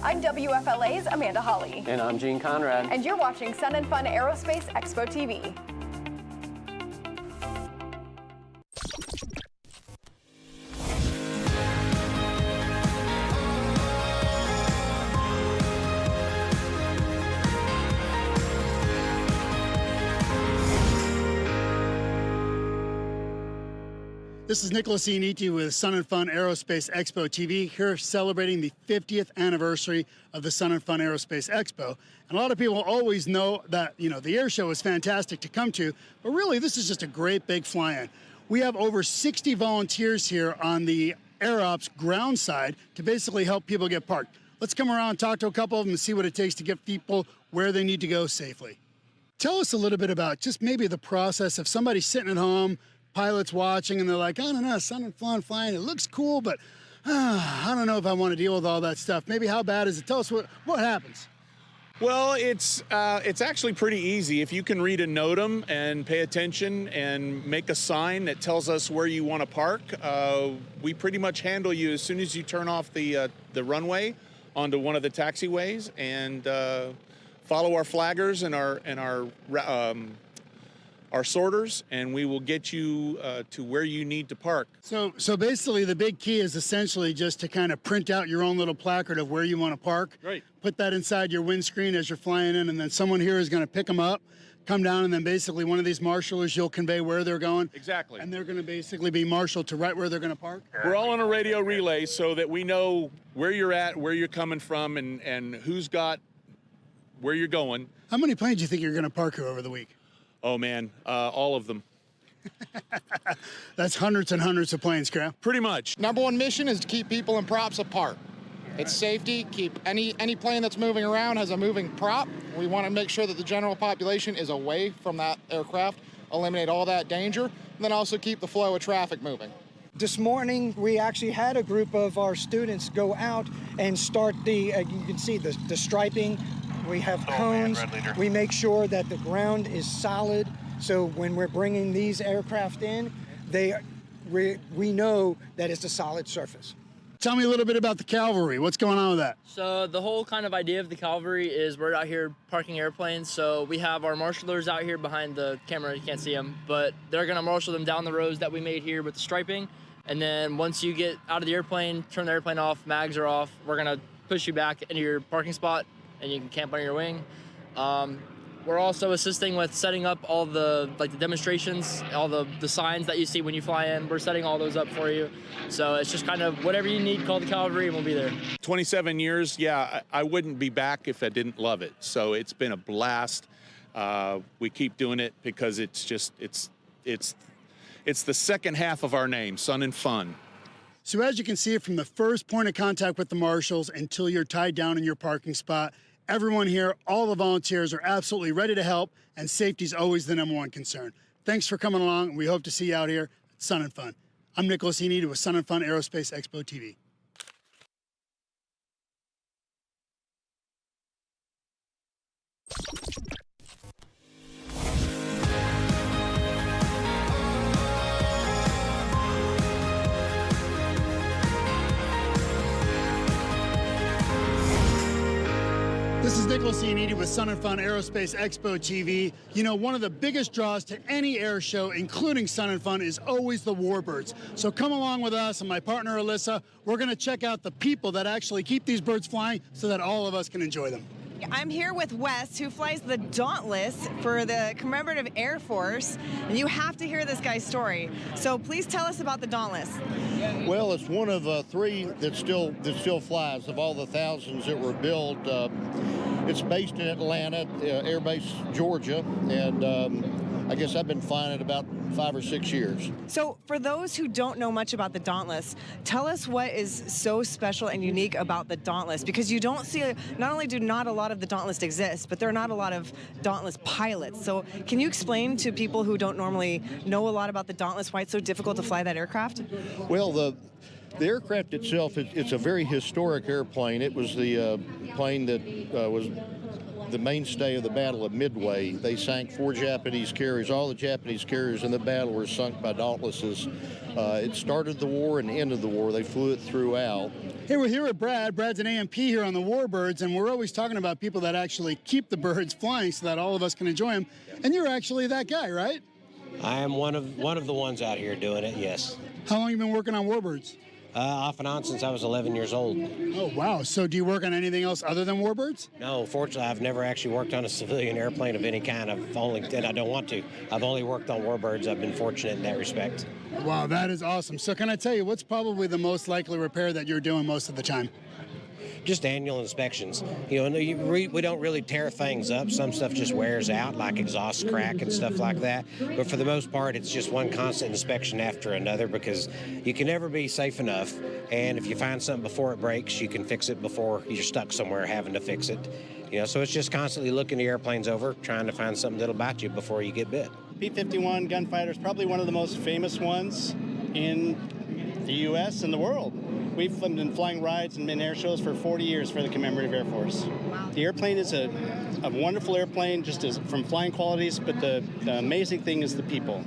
I'm WFLA's Amanda Hawley. And I'm Gene Conrad. And you're watching Sun and Fun Aerospace Expo TV. This is Nicholas Ianniti with Sun and Fun Aerospace Expo TV, here celebrating the 50th anniversary of the Sun and Fun Aerospace Expo. And a lot of people always know that, the air show is fantastic to come to, but really this is just a great big fly-in. We have over 60 volunteers here on the Air Ops ground side to basically help people get parked. Let's come around and talk to a couple of them and see what it takes to get people where they need to go safely. Tell us a little bit about just maybe the process of somebody sitting at home, pilots watching, and they're like, I don't know, Sun and Fun flying, it looks cool, but I don't know if I want to deal with all that stuff. Maybe how bad is it? Tell us what happens. Well, it's actually pretty easy. If you can read a NOTAM and pay attention and make a sign that tells us where you want to park, we pretty much handle you as soon as you turn off the runway onto one of the taxiways, and follow our flaggers and our sorters, and we will get you to where you need to park. So basically the big key is essentially just to kind of print out your own little placard of where you want to park. Right. Put that inside your windscreen as you're flying in, and then someone here is going to pick them up, come down, and then basically one of these marshalers, you'll convey where they're going. Exactly. And they're going to basically be marshaled to right where they're going to park. We're all on a radio relay so that we know where you're at, where you're coming from, and who's got where you're going. How many planes do you think you're going to park here over the week? Oh man, all of them. That's hundreds and hundreds of planes, correct? Pretty much. Number one mission is to keep people and props apart. It's safety. Keep any plane that's moving around has a moving prop. We want to make sure that the general population is away from that aircraft, eliminate all that danger, and then also keep the flow of traffic moving. This morning, we actually had a group of our students go out and start you can see the striping. We have cones. We make sure that the ground is solid, so when we're bringing these aircraft in, we know that it's a solid surface. Tell me a little bit about the cavalry. What's going on with that? So the whole kind of idea of the cavalry is we're out here parking airplanes. So we have our marshalers out here behind the camera. You can't see them, but they're going to marshal them down the rows that we made here with the striping. And then once you get out of the airplane, turn the airplane off, mags are off, we're going to push you back into your parking spot, and you can camp under your wing. We're also assisting with setting up all the demonstrations, all the signs that you see when you fly in. We're setting all those up for you. So it's just kind of whatever you need, call the cavalry and we'll be there. 27 years, yeah, I wouldn't be back if I didn't love it. So it's been a blast. We keep doing it because it's the second half of our name, Sun and Fun. So as you can see, from the first point of contact with the marshals until you're tied down in your parking spot, everyone here, all the volunteers are absolutely ready to help, and safety is always the #1 concern. Thanks for coming along. We hope to see you out here at Sun and Fun. I'm Nicholas Ianniti with Sun and Fun Aerospace Expo TV. This is Nicholas Ianniti with Sun and Fun Aerospace Expo TV. One of the biggest draws to any air show, including Sun and Fun, is always the Warbirds. So come along with us and my partner Alyssa. We're going to check out the people that actually keep these birds flying so that all of us can enjoy them. I'm here with Wes, who flies the Dauntless for the Commemorative Air Force, and you have to hear this guy's story. So please tell us about the Dauntless. Well, it's one of three that still flies of all the thousands that were built. It's based in Atlanta, Air Base, Georgia, and I guess I've been flying it about 5 or 6 years. So for those who don't know much about the Dauntless, tell us what is so special and unique about the Dauntless, because you don't see, not only do not a lot of the Dauntless exist, but there are not a lot of Dauntless pilots. So can you explain to people who don't normally know a lot about the Dauntless why it's so difficult to fly that aircraft? Well, The aircraft itself, it's a very historic airplane. It was the plane that was the mainstay of the Battle of Midway. They sank 4 Japanese carriers. All the Japanese carriers in the battle were sunk by Dauntlesses. It started the war and ended the war. They flew it throughout. Hey, we're here with Brad. Brad's an AMP here on the Warbirds, and we're always talking about people that actually keep the birds flying so that all of us can enjoy them. And you're actually that guy, right? I am one of the ones out here doing it, yes. How long have you been working on Warbirds? Off and on since I was 11 years old. Oh, wow. So do you work on anything else other than Warbirds? No, fortunately, I've never actually worked on a civilian airplane of any kind. And I don't want to. I've only worked on Warbirds. I've been fortunate in that respect. Wow, that is awesome. So can I tell you, what's probably the most likely repair that you're doing most of the time? Just annual inspections. You know, we don't really tear things up. Some stuff just wears out, like exhaust crack and stuff like that. But for the most part, it's just one constant inspection after another, because you can never be safe enough. And if you find something before it breaks, you can fix it before you're stuck somewhere having to fix it. You know, so it's just constantly looking the airplanes over, trying to find something that'll bite you before you get bit. P-51 gunfighter is probably one of the most famous ones in the U.S. and the world. We've been flying rides and been air shows for 40 years for the Commemorative Air Force. Wow. The airplane is a wonderful airplane, just as from flying qualities, but the amazing thing is the people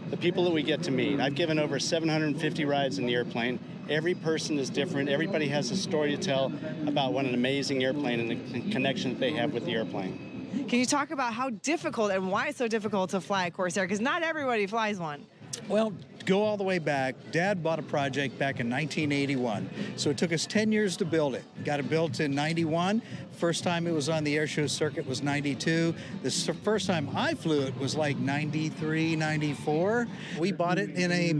that we get to meet. I've given over 750 rides in the airplane. Every person is different. Everybody has a story to tell about what an amazing airplane and the connection that they have with the airplane. Can you talk about how difficult and why it's so difficult to fly a Corsair? Because not everybody flies one. Well, go all the way back. Dad bought a project back in 1981. So it took us 10 years to build it. Got it built in 91. First time it was on the air show circuit was 92. The first time I flew it was like 93, 94. We bought it in a,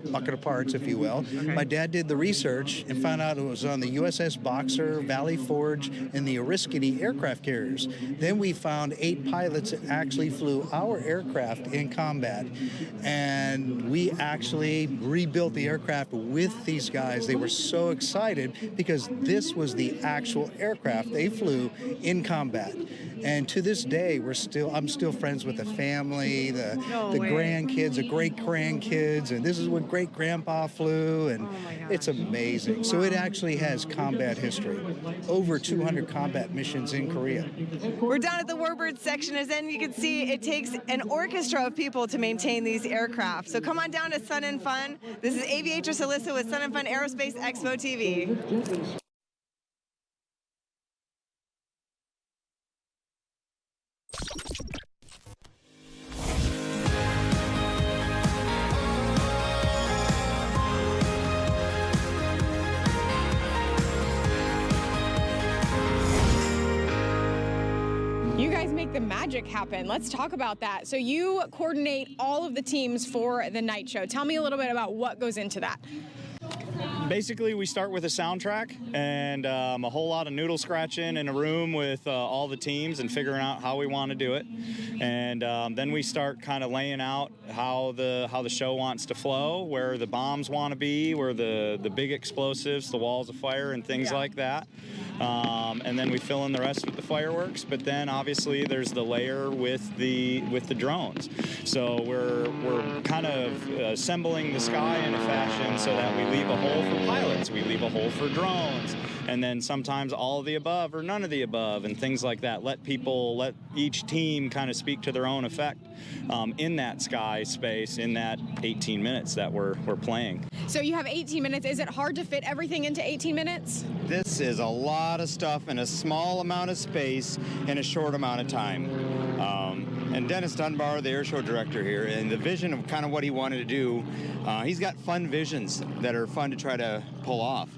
bucket of parts, if you will. Okay. My dad did the research and found out it was on the USS Boxer, Valley Forge, and the Oriskany aircraft carriers. Then we found 8 pilots that actually flew our aircraft in combat. And we actually rebuilt the aircraft with these guys. They were so excited because this was the actual aircraft they flew in combat. And to this day, I'm still friends with the family, the grandkids, the great-grandkids, and this is what great-grandpa flew, and it's amazing. Wow. So it actually has combat history. Over 200 combat missions in Korea. We're down at the Warbirds section, as then you can see it takes an orchestra of people to maintain these aircraft. So come on down to Sun and Fun. This is Aviatrix Alyssa with Sun and Fun Aerospace Expo TV. You guys make the magic happen. Let's talk about that. So you coordinate all of the teams for the night show. Tell me a little bit about what goes into that. Basically, we start with a soundtrack and a whole lot of noodle scratching in a room with all the teams and figuring out how we want to do it. And then we start kind of laying out how the show wants to flow, where the bombs want to be, where the big explosives, the walls of fire, and things like that. And then we fill in the rest with the fireworks. But then obviously there's the layer with the drones. So we're kind of assembling the sky in a fashion so that we leave a hole for pilots, we leave a hole for drones, and then sometimes all of the above or none of the above and things like that. Let each team kind of speak to their own effect in that sky space in that 18 minutes that we're playing. So you have 18 minutes. Is it hard to fit everything into 18 minutes? This is a lot of stuff in a small amount of space in a short amount of time. And Dennis Dunbar, the air show director here, and the vision of kind of what he wanted to do, he's got fun visions that are fun to try to pull off.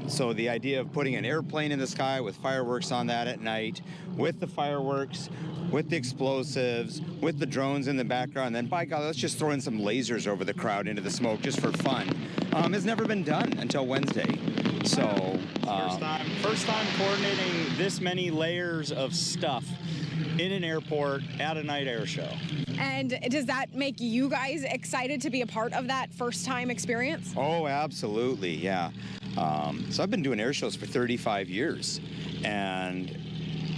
So the idea of putting an airplane in the sky with fireworks on that at night, with the fireworks, with the explosives, with the drones in the background, then by God, let's just throw in some lasers over the crowd into the smoke just for fun. Has never been done until Wednesday. So first time coordinating this many layers of stuff in an airport at a night air show. And does that make you guys excited to be a part of that first time experience? Oh, absolutely, yeah. So I've been doing air shows for 35 years, and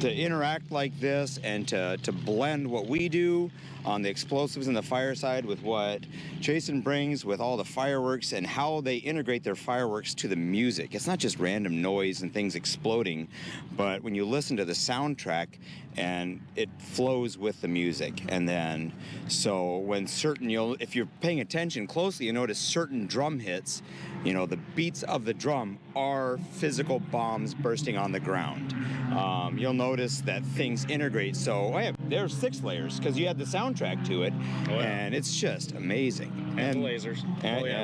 to interact like this and to blend what we do on the explosives and the fire side with what Jason brings with all the fireworks and how they integrate their fireworks to the music. It's not just random noise and things exploding, but when you listen to the soundtrack and it flows with the music. And then, so when if you're paying attention closely, you notice certain drum hits, the beats of the drum are physical bombs bursting on the ground. You'll notice that things integrate. So there's 6 layers because you had the soundtrack to it, and it's just amazing. And lasers.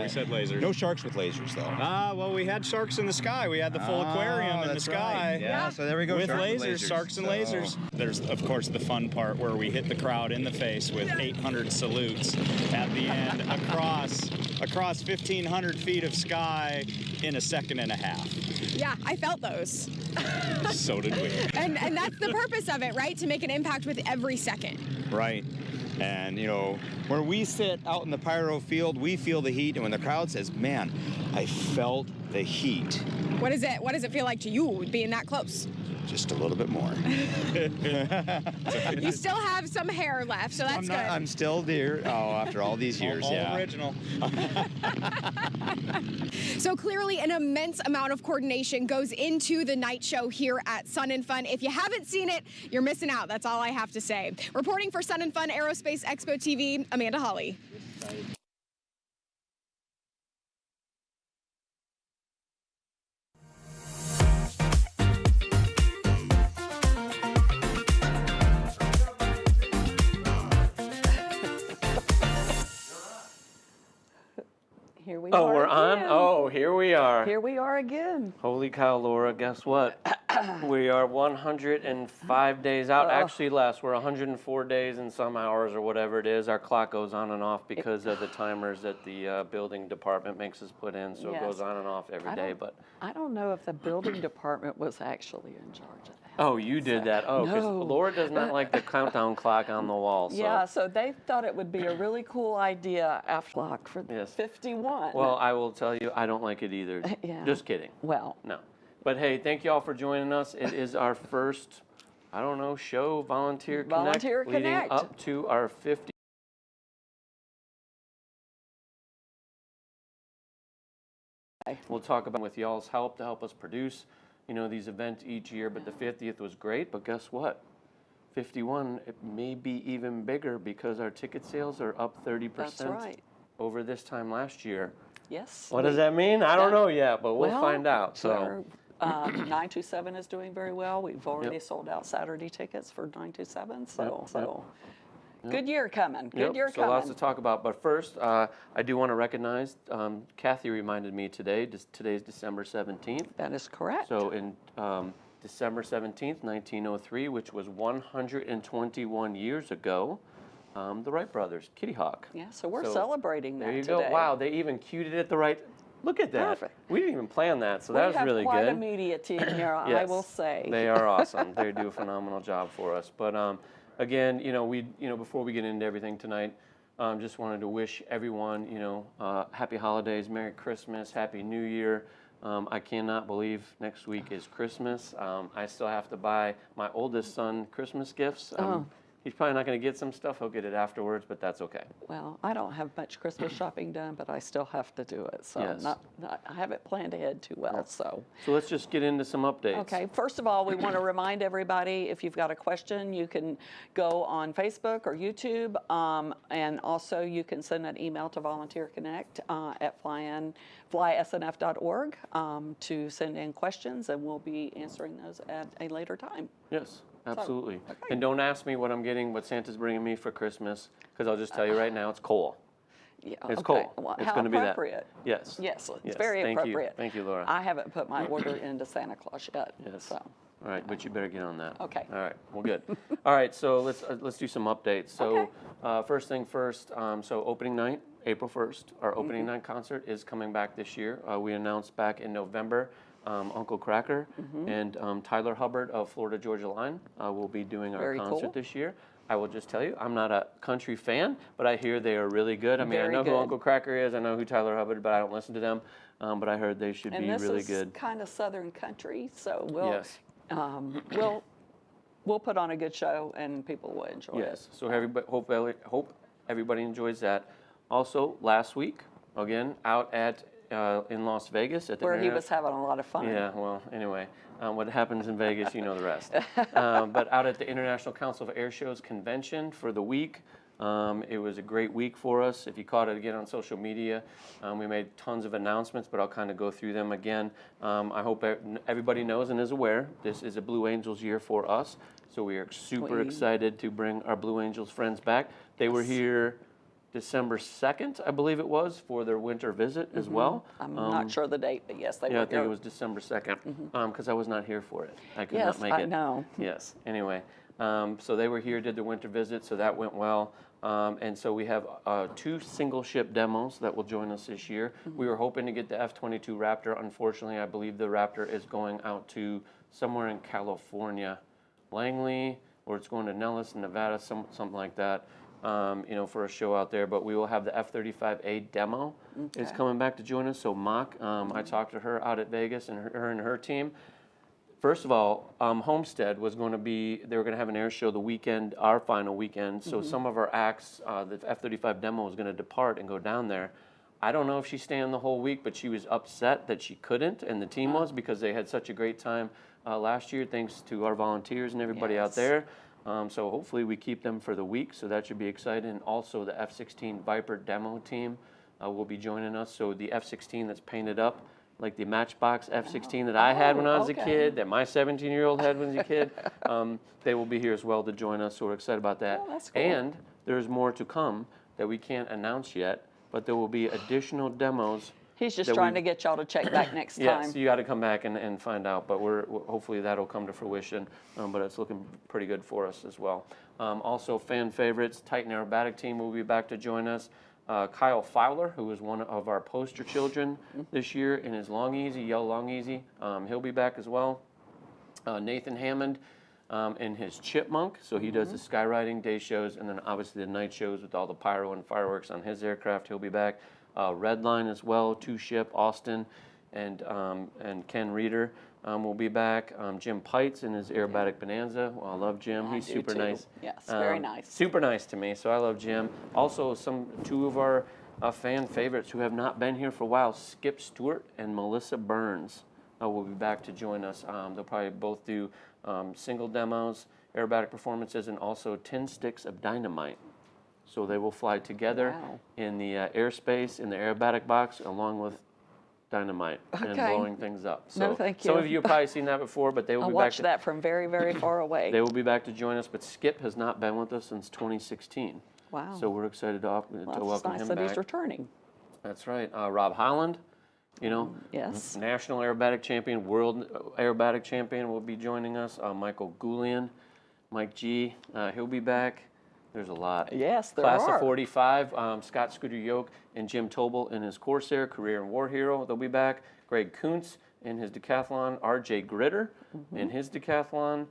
We said lasers. No sharks with lasers, though. Well, we had sharks in the sky. We had the full aquarium in the sky. Right. Yeah, so there we go. With lasers, sharks and lasers. There's, of course, the fun part where we hit the crowd in the face with 800 salutes at the end across 1,500 feet of sky in a second and a half. Yeah, I felt those. So did we. And that's the purpose of it, right? To make an impact with every second. Right. And, where we sit out in the pyro field, we feel the heat. And when the crowd says, man, I felt the heat. What does it feel like to you being that close? Just a little bit more. You still have some hair left, so that's good. I'm still dear. After all these years, all original. So clearly an immense amount of coordination goes into the night show here at Sun and Fun. If you haven't seen it, you're missing out. That's all I have to say. Reporting for Sun and Fun Aerospace Expo TV, Amanda Holly. Here we are. We're on? Again. Oh, here we are. Here we are again. Holy cow, Laura, guess what? We are 105 days out. Actually less. We're 104 days and some hours or whatever it is. Our clock goes on and off because of the timers that the building department makes us put in, so it goes on and off every day. But I don't know if the building department was actually in charge of that. Oh, you did that. Oh, because Laura does not like the countdown clock on the wall. So. Yeah, so they thought it would be a really cool idea after clock for 51. Well, I will tell you, I don't like it either. Yeah. Just kidding. Well. No. But hey, thank you all for joining us. It is our first, show, Volunteer Connect, leading up to our 50th. We'll talk about with y'all's help to help us produce, these events each year. But the 50th was great. But guess what? 51, it may be even bigger because our ticket sales are up 30% over this time last year. Yes. What does that mean? I don't know yet, but we'll find out. So 927 is doing very well. We've already sold out Saturday tickets for 927. So good year coming. Good year coming. So lots to talk about. But first, I do want to recognize, Kathy reminded me today, today's December 17th. That is correct. So in December 17th, 1903, which was 121 years ago, the Wright brothers, Kitty Hawk. Yeah, so we're celebrating that today. There you go. Wow, they even cued it at the right. Look at that. Perfect. We didn't even plan that, so that was really good. We have quite a media team here, I will say. They are awesome. They do a phenomenal job for us. But again, before we get into everything tonight, just wanted to wish everyone, happy holidays, Merry Christmas, Happy New Year. I cannot believe next week is Christmas. I still have to buy my oldest son Christmas gifts. He's probably not going to get some stuff. He'll get it afterwards, but that's okay. Well, I don't have much Christmas shopping done, but I still have to do it. So I haven't planned ahead too well. So let's just get into some updates. Okay. First of all, we want to remind everybody, if you've got a question, you can go on Facebook or YouTube. And also you can send an email to Volunteer Connect at flysnf.org to send in questions, and we'll be answering those at a later time. Yes. Absolutely. And don't ask me what Santa's bringing me for Christmas, because I'll just tell you right now, it's coal. Yeah, it's coal. Well, it's going to be that. Yes. Yes, it's very appropriate. Thank you, Laura. I haven't put my order into Santa Claus yet. Yes. So. All right, but you better get on that. Okay. All right. Well, good. All right. So let's do some updates. So first thing first. So opening night, April 1st, our opening night concert is coming back this year. We announced back in November. Uncle Cracker and Tyler Hubbard of Florida Georgia Line will be doing our concert this year. I will just tell you, I'm not a country fan, but I hear they are really good. I mean, I know who Uncle Cracker is, I know who Tyler Hubbard, but I don't listen to them. But I heard they should be really good. And this is kind of Southern country, so we'll we'll put on a good show and people will enjoy it. Yes. So hope everybody enjoys that. Also, last week, again, out at in Las Vegas at the where he was having a lot of fun. Yeah. Well, anyway, what happens in Vegas, you know the rest. But out at the International Council of Air Shows convention for the week. It was a great week for us. If you caught it again on social media, we made tons of announcements, but I'll kind of go through them again. I hope everybody knows and is aware this is a Blue Angels year for us. So we are super excited to bring our Blue Angels friends back. They were here December 2nd, I believe it was, for their winter visit as well. I'm not sure the date, but yes, they were Yeah, I think it was December 2nd, because I was not here for it. I could not make it. Yes, I know. Yes, anyway. So they were here, did the winter visit, so that went well. And so we have 2 single ship demos that will join us this year. We were hoping to get the F-22 Raptor. Unfortunately, I believe the Raptor is going out to somewhere in California, Langley, or it's going to Nellis, Nevada, something like that. For a show out there, but we will have the F-35A demo is coming back to join us. So Mock, I talked to her out at Vegas, and her team. First of all, Homestead was going to be, they were going to have an air show the weekend, our final weekend. So some of our acts, the F-35 demo was going to depart and go down there. I don't know if she's staying the whole week, but she was upset that she couldn't, and the team was, because they had such a great time last year, thanks to our volunteers and everybody out there. So hopefully we keep them for the week, so that should be exciting. And also the F-16 Viper demo team will be joining us. So the F-16 that's painted up, like the Matchbox F-16 that I had when I was a kid, that my 17-year-old had when he was a kid, they will be here as well to join us, so we're excited about that. Oh, that's cool. And there's more to come that we can't announce yet, but there will be additional demos. He's just trying to get y'all to check back next time. Yes, you got to come back and find out, but hopefully that'll come to fruition, but it's looking pretty good for us as well. Also, fan favorites, Titan Aerobatic Team will be back to join us. Kyle Fowler, who was one of our poster children this year in his Long Easy, Yell Long Easy, he'll be back as well. Nathan Hammond in his Chipmunk, so he does the skywriting day shows, and then obviously the night shows with all the pyro and fireworks on his aircraft. He'll be back. Redline as well, 2-ship, Austin, and Ken Reeder will be back. Jim Pites in his Aerobatic Bonanza. Well, I love Jim. He's super nice. Yes, very nice. Super nice to me, so I love Jim. Also, 2 of our fan favorites who have not been here for a while, Skip Stewart and Melissa Burns, will be back to join us. They'll probably both do single demos, aerobatic performances, and also 10 sticks of dynamite. So they will fly together in the airspace, in the aerobatic box, along with dynamite and blowing things up. So no, thank you. Some of you have probably seen that before, but they will I'll be watch back. that from very, very far away. They will be back to join us, but Skip has not been with us since 2016. Wow. So we're excited to welcome it's nice him that back. He's returning. That's right. Rob Holland, yes, national aerobatic champion, world aerobatic champion, will be joining us. Michael Goulian, Mike G, he'll be back. There's a lot. Yes, there Class are. of 45, Scott Scooter Yoke and Jim Tobel in his Corsair, Career and War Hero, they'll be back. Greg Kuntz in his decathlon, R.J. Gritter in his decathlon,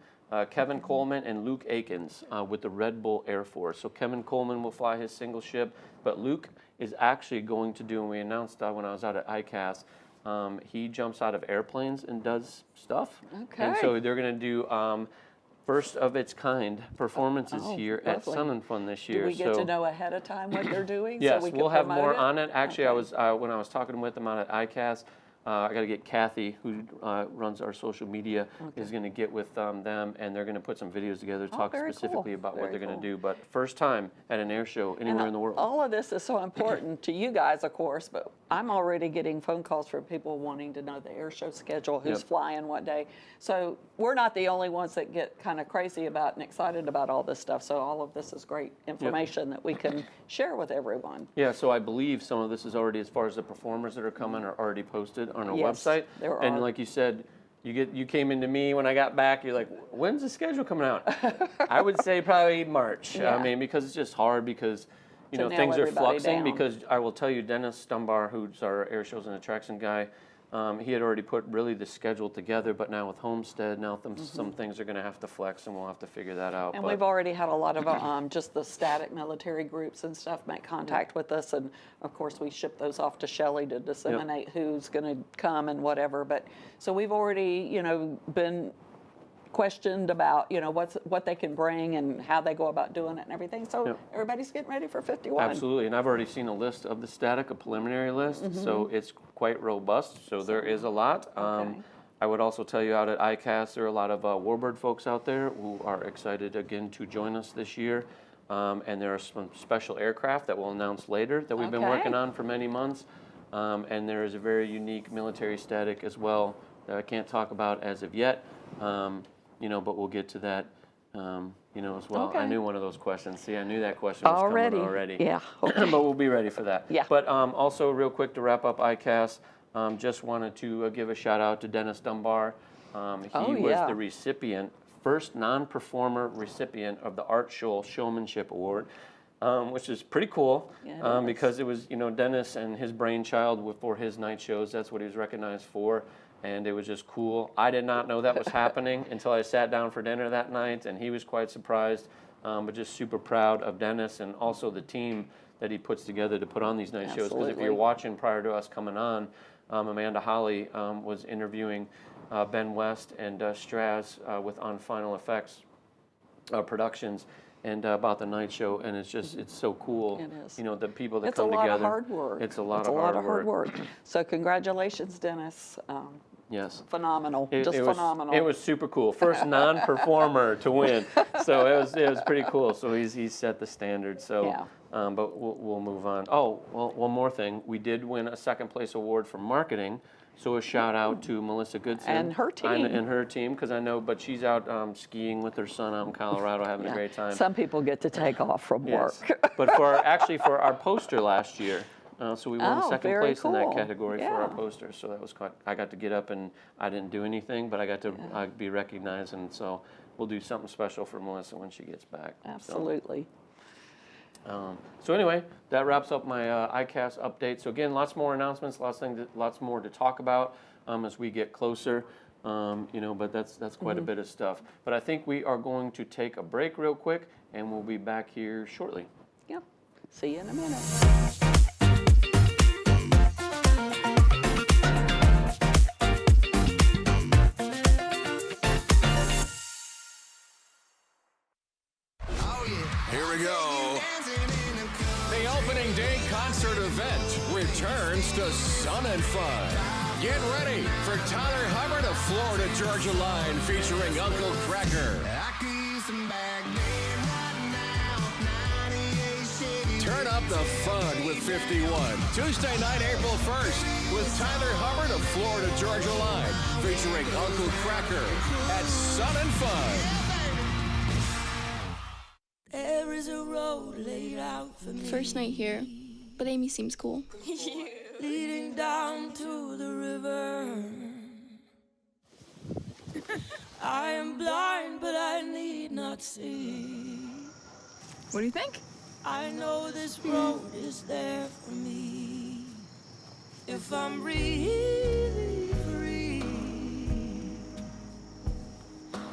Kevin Coleman and Luke Akins with the Red Bull Air Force. So Kevin Coleman will fly his single ship, but Luke is actually going to do, and we announced when I was out at ICAS, he jumps out of airplanes and does stuff. Okay. And so they're going to do first of its kind performances here at Sun and Fun this year. Do we get to know ahead of time what they're doing? Yes, so we we'll can have more promote on it. Actually, I was when I was talking with them out at ICAS, I got to get Kathy, who runs our social media, is going to get with them, and they're going to put some videos together to talk specifically about what they're going to do. But first time at an air show anywhere in the world. All of this is so important to you guys, of course, but I'm already getting phone calls from people wanting to know the air show schedule, who's flying what day. So we're not the only ones that get kind of crazy about and excited about all this stuff. So all of this is great information that we can share with everyone. Yeah, so I believe some of this is already, as far as the performers that are coming, are already posted on our website. There and are. like you said, you came into me when I got back. You're like, when's the schedule coming out? I would say probably March. I mean, because it's just hard because things are fluxing. Because I will tell you, Dennis Dunbar, who's our air shows and attraction guy, he had already put really the schedule together, but now with Homestead, some things are going to have to flex, and we'll have to figure that out. And we've already had a lot of just the static military groups and stuff make contact with us, and of course we ship those off to Shelley to disseminate who's going to come and whatever. But so we've already, been questioned about, you know, what they can bring and how they go about doing it and everything. So everybody's getting ready for 51. Absolutely, and I've already seen a list of the static, a preliminary list, so it's quite robust. So there is a lot. I would also tell you out at ICAST, there are a lot of Warbird folks out there who are excited again to join us this year. And there are some special aircraft that we'll announce later that we've been working on for many months. And there is a very unique military static as well that I can't talk about as of yet, you know, but we'll get to that, you know, as well. I knew one of those questions. See, I knew that question was coming already. Yeah. But we'll be ready for that. Yeah. But also, real quick to wrap up ICAST, just wanted to give a shout out to Dennis Dunbar. He was the recipient, first non-performer recipient of the Art Show Showmanship Award, which is pretty cool because it was, you know, Dennis and his brainchild for his night shows. That's what he was recognized for, and it was just cool. I did not know that was happening until I sat down for dinner that night, and he was quite surprised, but just super proud of Dennis and also the team that he puts together to put on these night shows. Because if you're watching prior to us coming on, Amanda Holly was interviewing Ben West and Straz with On Final Effects Productions and about the night show, and it's so cool. It is. You know, the people that come together. It's a lot of hard work. It's a lot of hard work. So congratulations, Dennis. Yes. Phenomenal. It was phenomenal. It was super cool. First non-performer to win. So it was pretty cool. So he's set the standard. So but we'll move on. Oh, well, one more thing. We did win a second place award for marketing. So a shout out to Melissa Goodson and her team, because I know, but she's out skiing with her son out in Colorado, having a great time. Some people get to take off from work. But for our poster last year, so we won second place in that category for our poster. So that was quite. I got to get up and I didn't do anything, but I got to be recognized, and so we'll do something special for Melissa when she gets back. Absolutely. So anyway, that wraps up my ICAST update. So again, lots more announcements, lots more to talk about as we get closer. You know, but that's quite a bit of stuff. But I think we are going to take a break real quick, and we'll be back here shortly. Yep. See you in a minute. Here we go. The opening day concert event returns to Sun and Fun. Get ready for Tyler Hubbard of Florida Georgia Line featuring Uncle Cracker. Turn up the fun with 51. Tuesday night, April 1st, with Tyler Hubbard of Florida Georgia Line featuring Uncle Cracker at Sun and Fun. There is a road laid out for me. First night here, but Amy seems cool. Leading down to the river. I am blind, but I need not see. What do you think? I know this road is there for me. If I'm really free,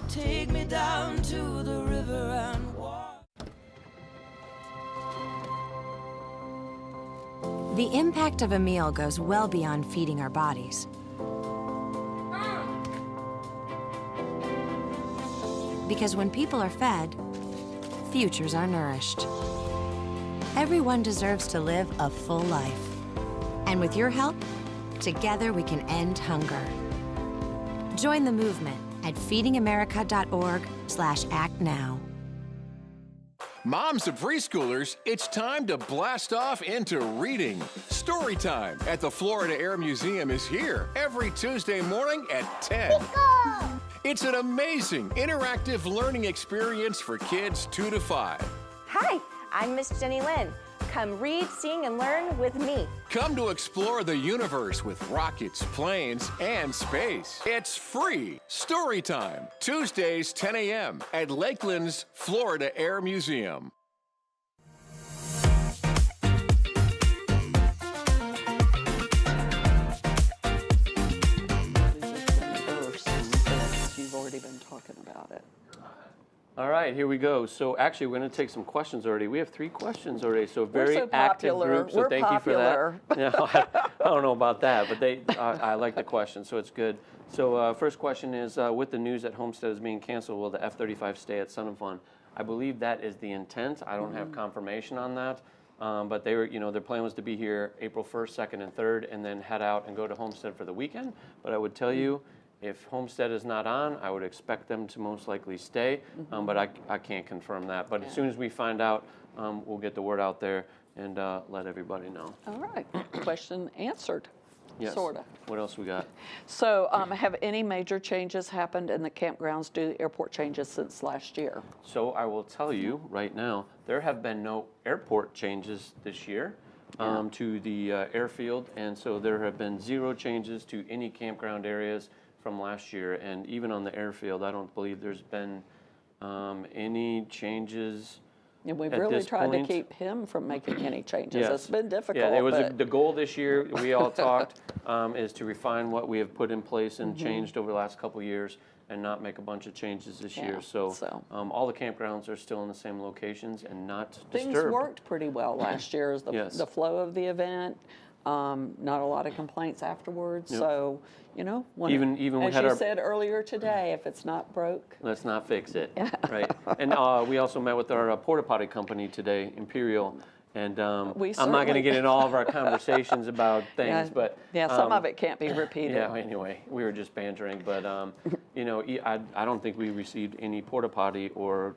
take me down to the river and walk. The impact of a meal goes well beyond feeding our bodies. Because when people are fed, futures are nourished. Everyone deserves to live a full life. And with your help, together we can end hunger. Join the movement at feedingamerica.org/actnow. Moms of preschoolers, it's time to blast off into reading. Story time at the Florida Air Museum is here every Tuesday morning at 10. It's an amazing interactive learning experience for kids 2 to 5. Hi, I'm Miss Jenny Lynn. Come read, sing, and learn with me. Come to explore the universe with rockets, planes, and space. It's free. Story time, Tuesdays, 10 a.m. at Lakeland's Florida Air Museum. You've already been talking about it. All right, here we go. So actually, we're going to take some questions already. We have 3 questions already, so very so active popular. group. So We're thank popular. you for that. No, I don't know about that, but I like the questions, so it's good. So first question is, with the news that Homestead is being canceled, will the F-35 stay at Sun and Fun? I believe that is the intent. I don't have confirmation on that. But they were, their plan was to be here April 1st, 2nd, and 3rd, and then head out and go to Homestead for the weekend. But I would tell you, if Homestead is not on, I would expect them to most likely stay. But I can't confirm that. But as soon as we find out, we'll get the word out there and let everybody know. All right. Question answered. Yes. Sort of. What else we got? So have any major changes happened in the campgrounds due to airport changes since last year? So I will tell you right now, there have been no airport changes this year to the airfield. And so there have been 0 changes to any campground areas from last year. And even on the airfield, I don't believe there's been any changes. And we've really tried to keep him from making any changes. Yes. It's been difficult. Yeah, it was the goal this year, we all talked, is to refine what we have put in place and changed over the last couple of years and not make a bunch of changes this year. So all the campgrounds are still in the same locations and not disturbed. Things worked pretty well last year as the flow of the event. Not a lot of complaints afterwards. Yep. So, even we as had you said earlier today, if it's not broke, let's not fix it. Right. And we also met with our porta potty company today, Imperial. And I'm not going to get into all of our conversations about things, but some of it can't be repeated. Yeah. Anyway, we were just bantering, but I don't think we received any porta potty or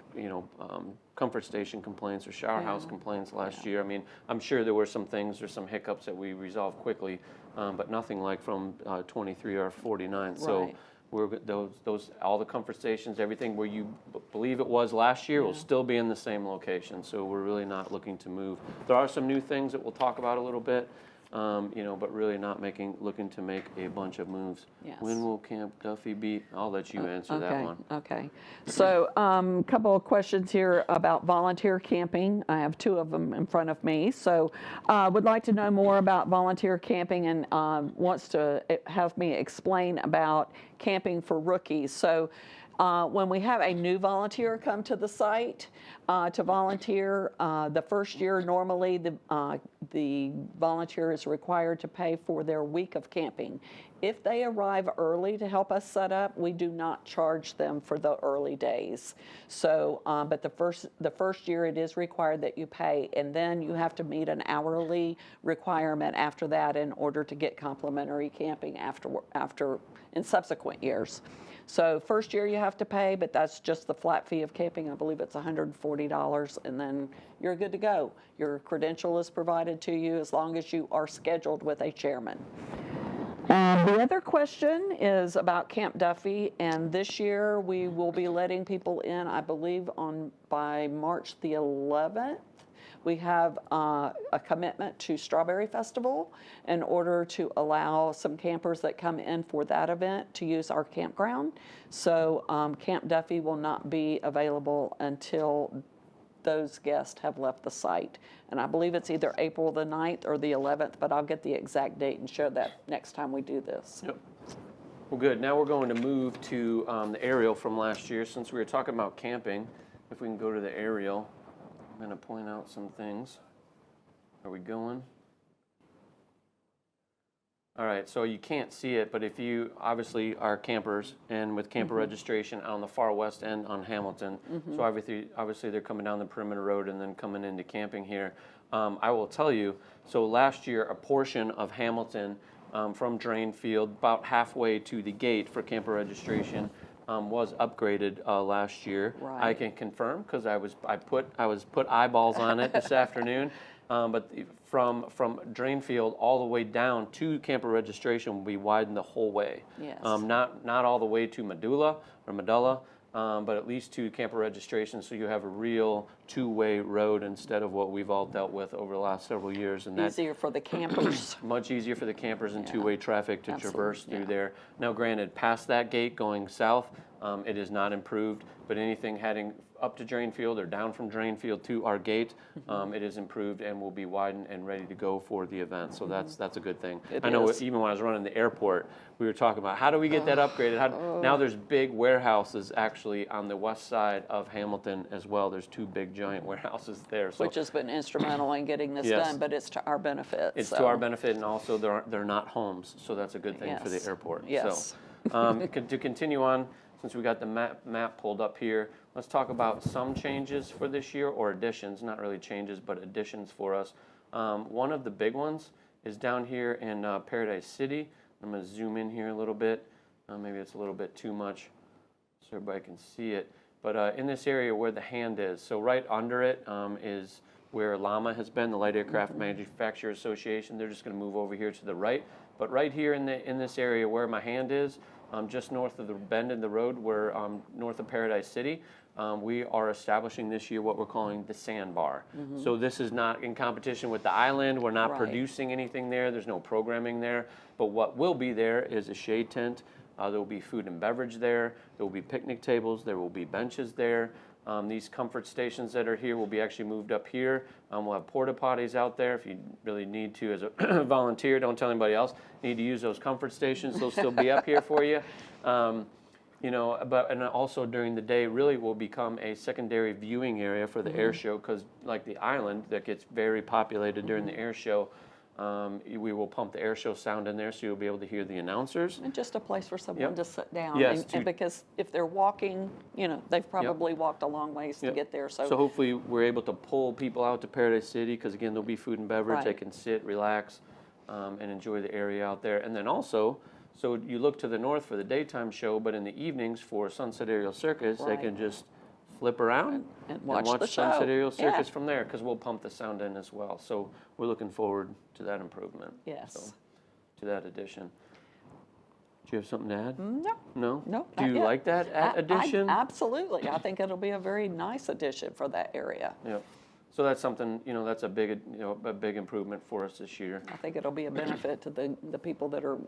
comfort station complaints or shower house complaints last year. I mean, I'm sure there were some things or some hiccups that we resolved quickly, but nothing like from 23 or 49. Right. So we're those all the comfort stations, everything where you believe it was last year will still be in the same location. So we're really not looking to move. There are some new things that we'll talk about a little bit. But really not looking to make a bunch of moves. Yes. When will Camp Duffy be? I'll let you answer that one. Okay. So a couple of questions here about volunteer camping. I have 2 of them in front of me. So would like to know more about volunteer camping and wants to have me explain about camping for rookies. So when we have a new volunteer come to the site to volunteer, the first year normally the volunteer is required to pay for their week of camping. If they arrive early to help us set up, we do not charge them for the early days. So, but the first year it is required that you pay, and then you have to meet an hourly requirement after that in order to get complimentary camping after in subsequent years. So first year you have to pay, but that's just the flat fee of camping. I believe it's $140, and then you're good to go. Your credential is provided to you as long as you are scheduled with a chairman. The other question is about Camp Duffy, and this year we will be letting people in, I believe, by March the 11th. We have a commitment to Strawberry Festival in order to allow some campers that come in for that event to use our campground. So Camp Duffy will not be available until those guests have left the site. And I believe it's either April the 9th or the 11th, but I'll get the exact date and share that next time we do this. Yep. Well, good. Now we're going to move to the aerial from last year. Since we were talking about camping, if we can go to the aerial. I'm going to point out some things. Are we going? All right, so you can't see it, but if you obviously are campers and with camper registration on the far west end on Hamilton, so obviously they're coming down the perimeter road and then coming into camping here. I will tell you, so last year a portion of Hamilton from Drain Field, about halfway to the gate for camper registration, was upgraded last year. Right. I can confirm because I was put eyeballs on it this afternoon. But from Drain Field all the way down to camper registration will be widened the whole way. Yes. Not all the way to Medulla, but at least to camper registration, so you have a real two-way road instead of what we've all dealt with over the last several years. And easier for the campers. Much easier for the campers and two-way traffic to traverse through there. Now, granted, past that gate going south, it is not improved, but anything heading up to Drain Field or down from Drain Field to our gate, it is improved and will be widened and ready to go for the event. So that's a good thing. I know even when I was running the airport, we were talking about how do we get that upgraded? Now there's big warehouses actually on the west side of Hamilton as well. There's two big giant warehouses there. So, which has been instrumental in getting this done, but it's to our benefit. It's to our benefit, and also they're not homes, so that's a good thing for the airport. Yes. So, To continue on, since we got the map pulled up here, let's talk about some changes for this year, or additions, not really changes, but additions for us. One of the big ones is down here in Paradise City. I'm going to zoom in here a little bit. Maybe it's a little bit too much so everybody can see it. But in this area where the hand is, so right under it is where LAMA has been, the Light Aircraft Manufacturers Association. They're just going to move over here to the right. But right here in this area where my hand is, just north of the bend in the road, where north of Paradise City, we are establishing this year what we're calling the sandbar. So this is not in competition with the island. We're not producing anything there. There's no programming there. But what will be there is a shade tent. There will be food and beverage there. There will be picnic tables. There will be benches there. These comfort stations that are here will be actually moved up here. We'll have porta potties out there if you really need to as a volunteer. Don't tell anybody else. You need to use those comfort stations. They'll still be up here for you. You know, and also during the day really will become a secondary viewing area for the air show, because like the island that gets very populated during the air show, we will pump the air show sound in there so you'll be able to hear the announcers. And just a place for someone to sit down. Yes, and because if they're walking, you know, they've probably walked a long ways to get there. So hopefully we're able to pull people out to Paradise City, because again, there'll be food and beverage. They can sit, relax, and enjoy the area out there. And then also, so you look to the north for the daytime show, but in the evenings for Sunset Aerial Circus, they can just flip around and watch the Sunset show. Aerial Circus from there, because we'll pump the sound in as well. So we're looking forward to that improvement. Yes. So, to that addition. Do you have something to add? No. No? No. Do you like that addition? Absolutely. I think it'll be a very nice addition for that area. Yeah. So that's something, you know, that's a big, a big improvement for us this year. I think it'll be a benefit to the people that are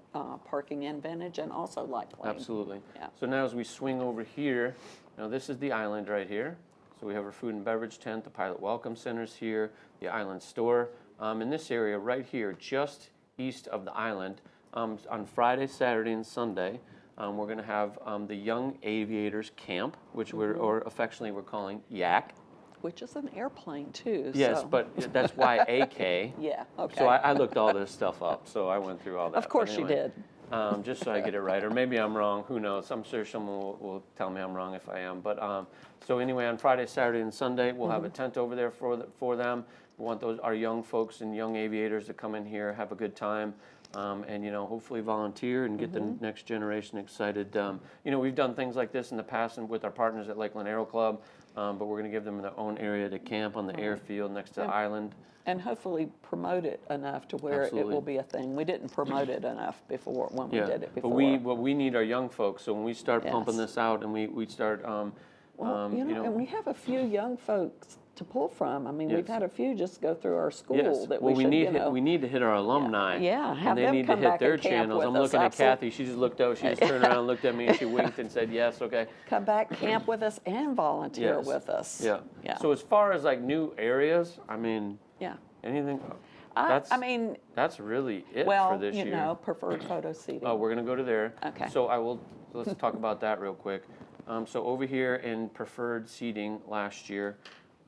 parking in Vintage and also Light Plane. Absolutely. Yeah. So now as we swing over here, now this is the island right here. So we have our food and beverage tent, the Pilot Welcome Center's here, the island store. In this area right here, just east of the island, on Friday, Saturday, and Sunday, we're going to have the Young Aviators Camp, which or affectionately we're calling YAC. Which is an airplane too. Yes, so. but that's YAK. Yeah, okay. So I looked all this stuff up, so I went through all that. Of course you did. Just so I get it right, or maybe I'm wrong, who knows. I'm sure someone will tell me I'm wrong if I am. But so anyway, on Friday, Saturday, and Sunday, we'll have a tent over there for them. We want our young folks and young aviators to come in here, have a good time, and, you know, hopefully volunteer and get the next generation excited. You know, we've done things like this in the past and with our partners at Lakeland Aero Club, but we're going to give them their own area to camp on the airfield next to the island. And hopefully promote it enough to where it will be a thing. We didn't promote it enough before when we did it before. But we need our young folks. So when we start pumping this out and we start, well, you know, and we have a few young folks to pull from. I mean, we've had a few just go through our school that we should, you know. We need to hit our alumni. Yeah, have and they them need come to hit back their and camp channels. with I'm us. looking at Kathy. She just looked out. She just turned around and looked at me and she winked and said, yes, okay. Come back, camp with us, and volunteer with us. Yeah. So as far as like new areas, I mean, anything. I mean, that's really it for this year. Well, you know, preferred photo seating. Oh, we're going to go to there. Okay. So let's talk about that real quick. So over here in preferred seating last year,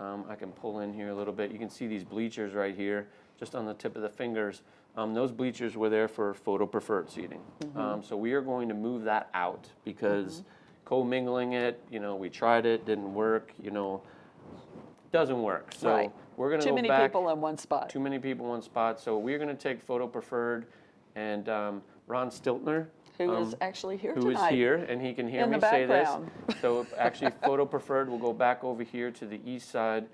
I can pull in here a little bit. You can see these bleachers right here, just on the tip of the fingers. Those bleachers were there for photo preferred seating. So we are going to move that out because co-mingling it, you know, we tried it, didn't work, you know, doesn't work. So we're going to go back. Too many people in one spot. Too many people in one spot. So we're going to take photo preferred, and Ron Stiltner, who is actually here tonight. Who is here, and he can hear me say this. So actually, photo preferred will go back over here to the east side,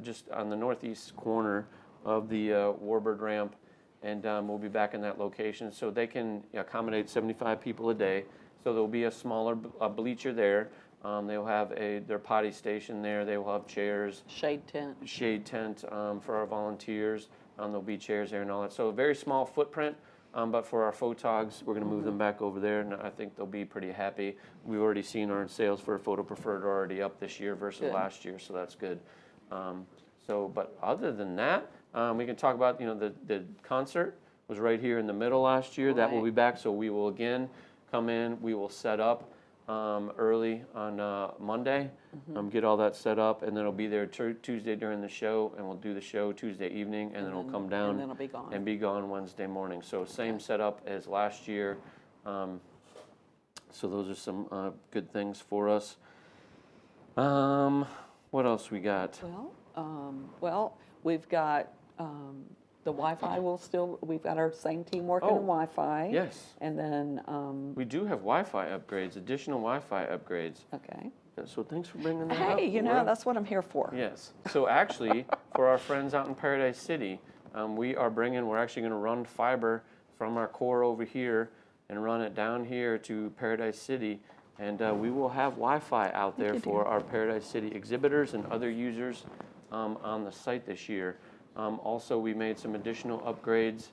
just on the northeast corner of the Warbird ramp, and we'll be back in that location. So they can accommodate 75 people a day. So there'll be a smaller bleacher there. They'll have their potty station there. They will have chairs. Shade tent for our volunteers. There'll be chairs there and all that. So a very small footprint. But for our photogs, we're going to move them back over there, and I think they'll be pretty happy. We've already seen our sales for photo preferred already up this year versus last year, so that's good. But other than that, we can talk about, you know, the concert was right here in the middle last year. That will be back, so we will again come in. We will set up early on Monday, get all that set up, and then it'll be there Tuesday during the show, and we'll do the show Tuesday evening, and then it'll come down and then it'll be gone. and be gone Wednesday morning. So same setup as last year. So those are some good things for us. What else we got? Well, we've got the Wi-Fi we've got our same team working on Wi-Fi. Yes. And then... we do have Wi-Fi upgrades, additional Wi-Fi upgrades. Okay. So thanks for bringing that up. Hey, you know, that's what I'm here for. Yes. So actually, for our friends out in Paradise City, we're actually going to run fiber from our core over here and run it down here to Paradise City. And we will have Wi-Fi out there for our Paradise City exhibitors and other users on the site this year. Also, we made some additional upgrades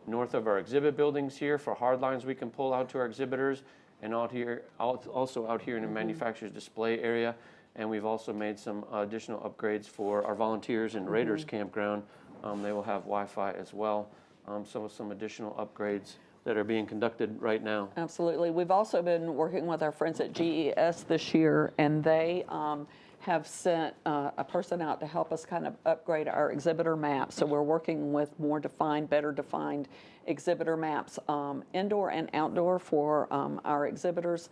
north of our exhibit buildings here for hard lines we can pull out to our exhibitors, and also out here in the manufacturer's display area. And we've also made some additional upgrades for our volunteers and Raiders campground. They will have Wi-Fi as well. Some additional upgrades that are being conducted right now. Absolutely. We've also been working with our friends at GES this year, and they have sent a person out to help us kind of upgrade our exhibitor maps. So we're working with more defined, better defined exhibitor maps, indoor and outdoor for our exhibitors.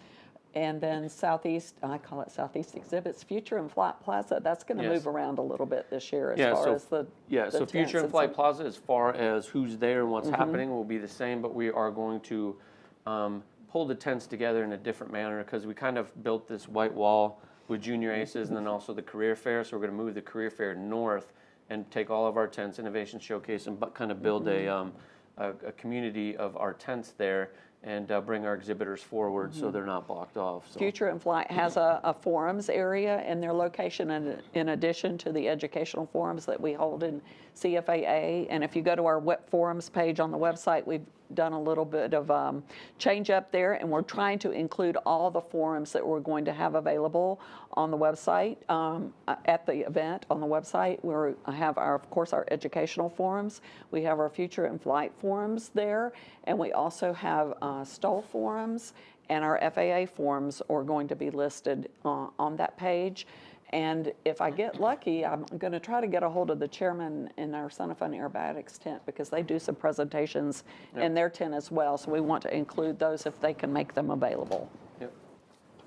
And then Southeast, I call it Southeast Exhibits, Future and Flight Plaza. That's going to move around a little bit this year as far as the so Future and Flight Plaza, as far as who's there and what's happening, will be the same, but we are going to pull the tents together in a different manner because we kind of built this white wall with Junior Aces and then also the Career Fair. So we're going to move the Career Fair north and take all of our tents, Innovation Showcase, and kind of build a community of our tents there, and bring our exhibitors forward so they're not blocked off. So. Future in Flight has a forums area in their location in addition to the educational forums that we hold in CFAA. And if you go to our forums page on the website, we've done a little bit of change up there, and we're trying to include all the forums that we're going to have available on the website at the event on the website. We have of course our educational forums. We have our Future in Flight forums there, and we also have STOL forums, and our FAA forums are going to be listed on that page. And if I get lucky, I'm going to try to get a hold of the chairman in our Son of Fun Aerobatics tent, because they do some presentations in their tent as well. So we want to include those if they can make them available. Yep.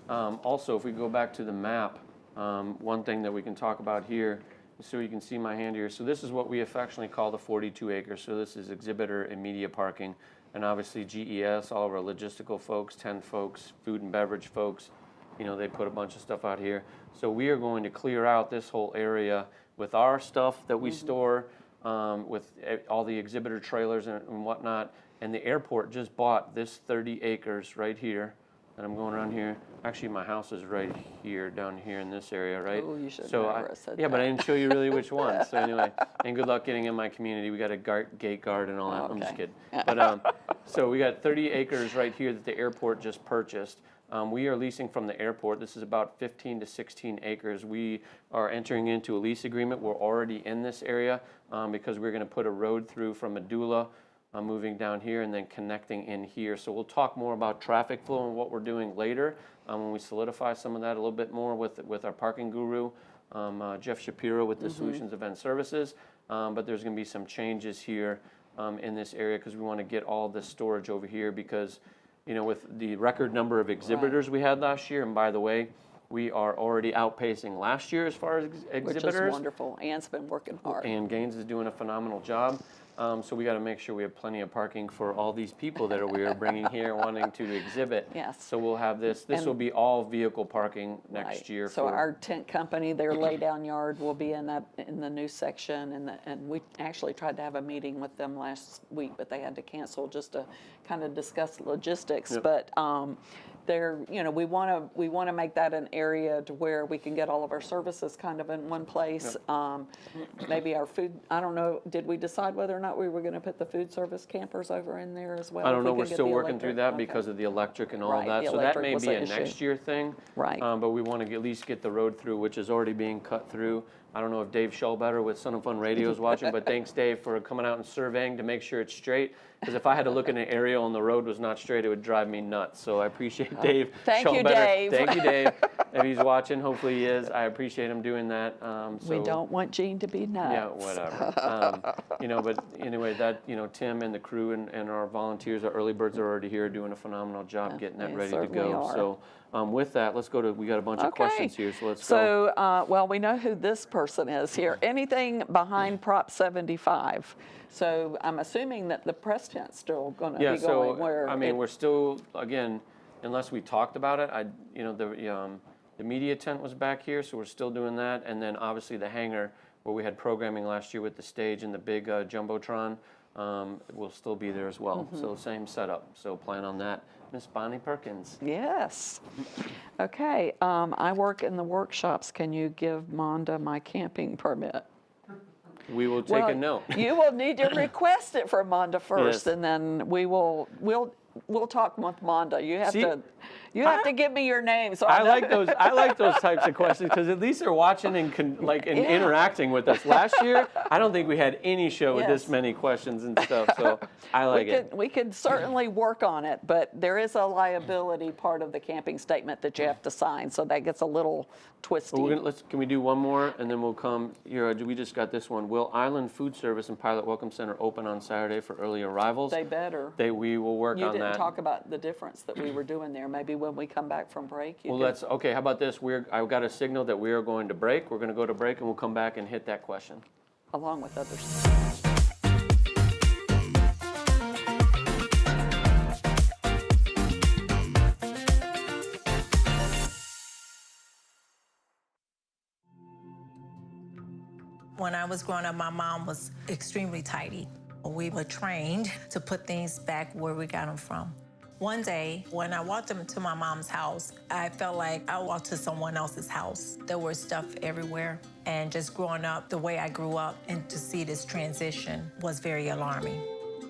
Also, if we go back to the map, one thing that we can talk about here, so you can see my hand here. So this is what we affectionately call the 42 acres. So this is exhibitor and media parking. And obviously GES, all of our logistical folks, tent folks, food and beverage folks, they put a bunch of stuff out here. So we are going to clear out this whole area with our stuff that we store, with all the exhibitor trailers and whatnot. And the airport just bought this 30 acres right here. And I'm going around here. Actually, my house is right here, down here in this area, right? Oh, you should so never have said Yeah, that. but I didn't show you really which one. So anyway, and good luck getting in my community. We got a gate guard and all that. I'm just kidding. But so we got 30 acres right here that the airport just purchased. We are leasing from the airport. This is about 15 to 16 acres. We are entering into a lease agreement. We're already in this area because we're going to put a road through from Medulla, moving down here and then connecting in here. So we'll talk more about traffic flow and what we're doing later when we solidify some of that a little bit more with our parking guru, Jeff Shapiro with the Solutions Event Services. But there's going to be some changes here in this area because we want to get all this storage over here because with the record number of exhibitors we had last year, and by the way, we are already outpacing last year as far as exhibitors. Which is wonderful. Ann's been working hard. Ann Gaines is doing a phenomenal job. So we got to make sure we have plenty of parking for all these people that we are bringing here wanting to exhibit. Yes. So we'll have this. This will be all vehicle parking next year. So our tent company, their laydown yard will be in the new section, and we actually tried to have a meeting with them last week, but they had to cancel just to kind of discuss logistics. Yep. But we want to make that an area to where we can get all of our services kind of in one place. Yep. Maybe our food. I don't know. Did we decide whether or not we were going to put the food service campers over in there as well? I don't know. We're still working through that because of the electric and all of that. So that may be a next year thing. Right. But we want to at least get the road through, which is already being cut through. I don't know if Dave Schellbetter with Son of Fun Radio is watching, but thanks, Dave, for coming out and surveying to make sure it's straight. Because if I had to look at an aerial and the road was not straight, it would drive me nuts. So I appreciate Dave. Thank you, Dave. Thank you, Dave. If he's watching, hopefully he is. I appreciate him doing that. We don't want Gene to be nuts. Yeah, whatever. You know, but anyway, that, you know, Tim and the crew and our volunteers, our early birds are already here doing a phenomenal job getting that ready to go. Are. So with that, let's go to, we got a bunch of questions here, so let's go. So, well, we know who this person is here. Anything behind Prop 75? So I'm assuming that the press tent's still going to be going where? I mean, we're still, again, unless we talked about it, you know, the media tent was back here, so we're still doing that. And then obviously the hangar where we had programming last year with the stage and the big Jumbotron will still be there as well. So same setup, so plan on that. Miss Bonnie Perkins. Yes. Okay, I work in the workshops. Can you give Monda my camping permit? We will take a note. You will need to request it from Monda first, Yes. and then we'll talk with Monda. You have to give me your name. So I like those. I like those types of questions because at least they're watching and interacting with us. Last year, I don't think we had any show with this many questions and stuff. So I like it. We could certainly work on it, but there is a liability part of the camping statement that you have to sign, so that gets a little twisty. Well, can we do one more and then we'll come here? We just got this one. Will Island Food Service and Pilot Welcome Center open on Saturday for early arrivals? They better. We will work on that. You didn't talk about the difference that we were doing there. Maybe when we come back from break. Well, that's okay. How about this? I've got a signal that we are going to break. We're going to go to break and we'll come back and hit that question. Along with others. When I was growing up, my mom was extremely tidy. We were trained to put things back where we got them from. One day, when I walked into my mom's house, I felt like I walked to someone else's house. There was stuff everywhere. And just growing up the way I grew up and to see this transition was very alarming.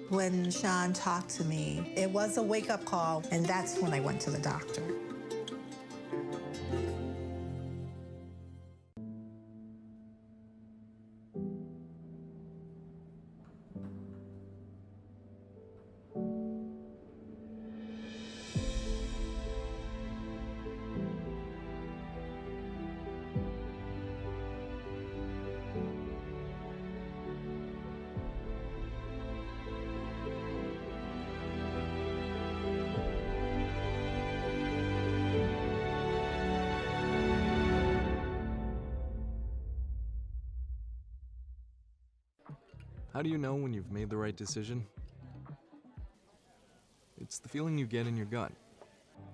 When Sean talked to me, it was a wake-up call, and that's when I went to the doctor. How do you know when you've made the right decision? It's the feeling you get in your gut,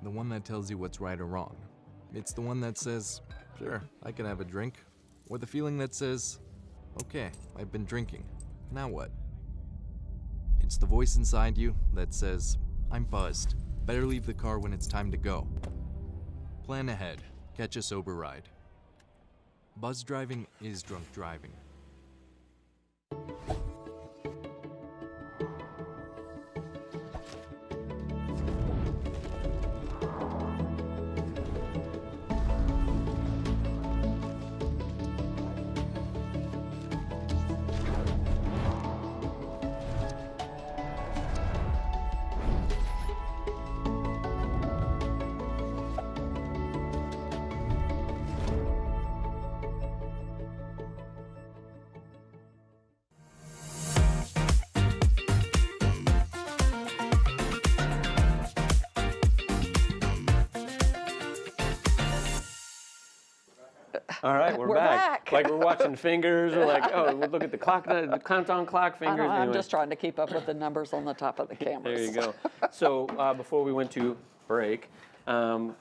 the one that tells you what's right or wrong. It's the one that says, sure, I can have a drink, or the feeling that says, okay, I've been drinking, now what? It's the voice inside you that says, I'm buzzed, better leave the car when it's time to go. Plan ahead, catch a sober ride. Buzz driving is drunk driving. All right, we're back. Like we're watching fingers, or like, oh, we'll look at the clock, the countdown clock, fingers. I'm anyway. just trying to keep up with the numbers on the top of the cameras. There you go. So before we went to break, the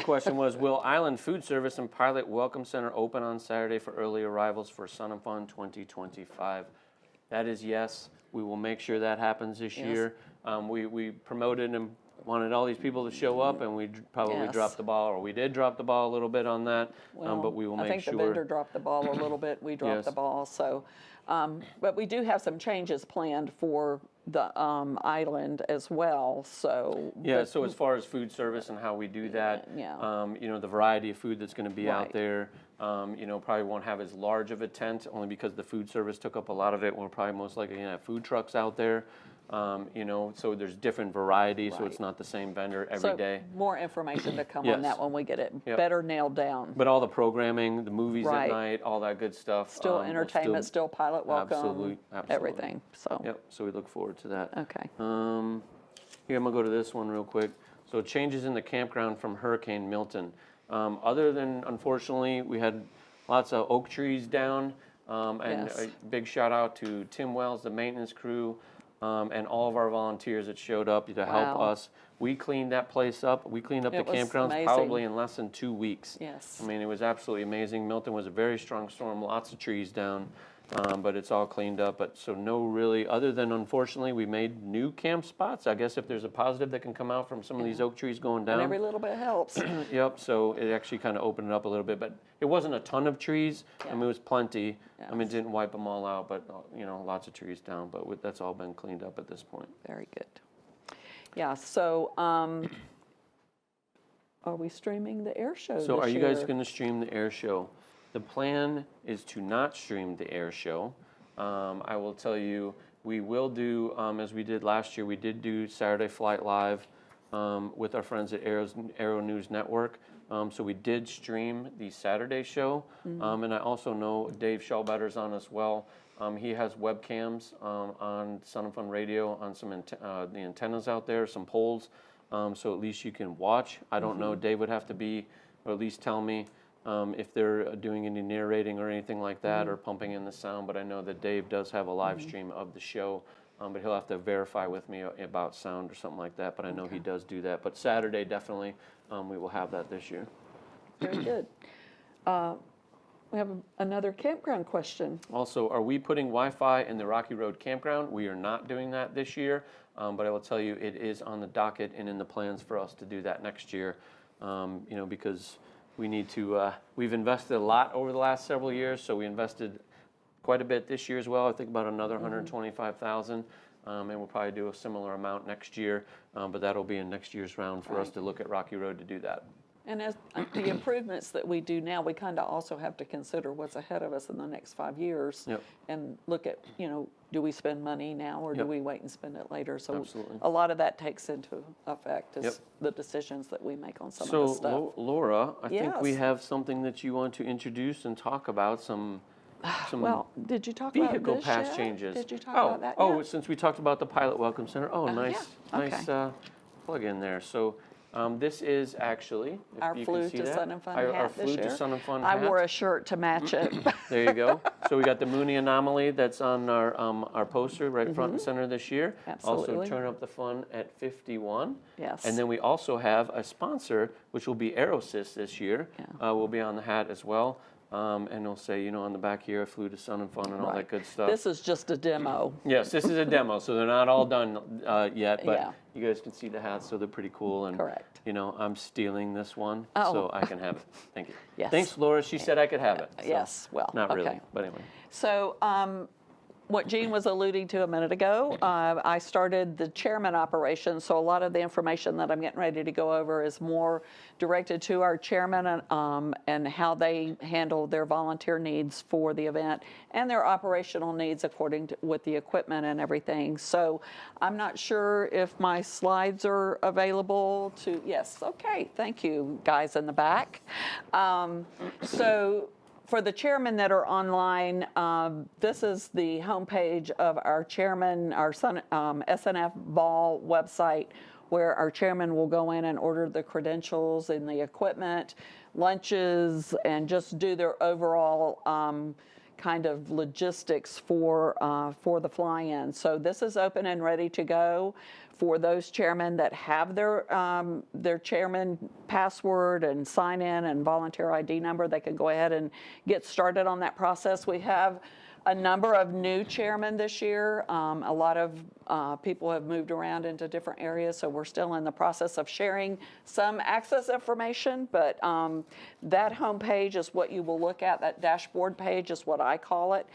question was, will Island Food Service and Pilot Welcome Center open on Saturday for early arrivals for Sun and Fun 2025? That is yes. We will make sure that happens this year. We promoted and wanted all these people to show up, and we probably dropped the ball, or we did drop the ball a little bit on that, but we will make sure. I think the vendor dropped the ball a little bit. We dropped the ball. So, but we do have some changes planned for the island as well. So so as far as food service and how we do that, you know, the variety of food that's going to be out there, you know, probably won't have as large of a tent only because the food service took up a lot of it. We'll probably most likely have food trucks out there. So there's different varieties, so it's not the same vendor every day. More information to come Yes. on that when we get it Yep. better nailed down. But all the programming, the movies Right. at night, all that good stuff. Still will entertainment, still pilot welcome, absolutely. everything. So. Yep. So we look forward to that. Okay. Here, I'm gonna go to this one real quick. So changes in the campground from Hurricane Milton. Other than, unfortunately, we had lots of oak trees down. And Yes. a big shout out to Tim Wells, the maintenance crew, and all of our volunteers that showed up to help Wow. us. We cleaned that place up. We cleaned up It the was campgrounds amazing. probably in less than 2 weeks. Yes. I mean, it was absolutely amazing. Milton was a very strong storm, lots of trees down, but it's all cleaned up. But so no really, other than unfortunately we made new camp spots. I guess if there's a positive that can come out from some of these oak trees going down. And every little bit helps. Yep, so it actually kind of opened it up a little bit, but it wasn't a ton of trees. I mean, it was plenty. I mean, it didn't wipe them all out, but lots of trees down, but that's all been cleaned up at this point. Very good. Yeah, so are we streaming the air show So this are you guys year? going to stream the air show? The plan is to not stream the air show. I will tell you, we will do, as we did last year, we did do Saturday Flight Live with our friends at Aero News Network. So we did stream the Saturday show. And I also know Dave Schellbetter's on as well. He has webcams on Sun and Fun Radio on some the antennas out there, some poles. So at least you can watch. I don't know, Dave would have to be, or at least tell me if they're doing any narrating or anything like that or pumping in the sound. But I know that Dave does have a live stream of the show. But he'll have to verify with me about sound or something like that. But I know he does do that. But Saturday, definitely, we will have that this year. Very good. We have another campground question. Also, are we putting Wi-Fi in the Rocky Road campground? We are not doing that this year, but I will tell you it is on the docket and in the plans for us to do that next year, because we need to, we've invested a lot over the last several years, so we invested quite a bit this year as well. I think about another $125,000, and we'll probably do a similar amount next year, but that'll be in next year's round for us to look at Rocky Road to do that. And as the improvements that we do now, we kind of also have to consider what's ahead of us in the next 5 years and look at, do we spend money now or do we wait and spend it later? So Absolutely. a lot of that takes into effect as the decisions that we make on some of the stuff. So, Laura, I think we Yes. have something that you want to introduce and talk about, some Well, did you talk vehicle about this pass yet? changes. Did you talk about that Oh, yet? since we talked about the Pilot Welcome Center. Oh, nice, yeah. nice plug in there. So this is actually, if Our you Flew can see to that, Sun and Fun our hat Flew this to year. Sun and Fun I hat. wore a shirt to match it. There you go. So we got the Mooney Anomaly that's on our poster right front and center this year. Absolutely. Also Turn Up the Fun at 51. Yes. And then we also have a sponsor, which will be Aerosys this year. Will be on the hat as well. And it'll say, on the back here, I flew to Sun and Fun and all that good stuff. This is just a demo. Yes, this is a demo, so they're not all done yet, but Yeah. you guys can see the hats, so they're pretty cool. And Correct. I'm stealing this one, Oh. so I can have it. Thank you. Yes. Thanks, Laura. She said I could have it. So Yes, well, not really, okay. but anyway. So what Gene was alluding to a minute ago, I started the chairman operation, so a lot of the information that I'm getting ready to go over is more directed to our chairman and how they handle their volunteer needs for the event and their operational needs according to with the equipment and everything. So I'm not sure if my slides are available to, yes, okay, thank you guys in the back. So for the chairmen that are online, this is the homepage of our chairman, our SNF Ball website, where our chairman will go in and order the credentials and the equipment, lunches, and just do their overall kind of logistics for the fly-in. So this is open and ready to go for those chairmen that have their chairman password and sign in and volunteer ID number. They can go ahead and get started on that process. We have a number of new chairmen this year. A lot of people have moved around into different areas, so we're still in the process of sharing some access information, but that homepage is what you will look at. That dashboard page is what I call it.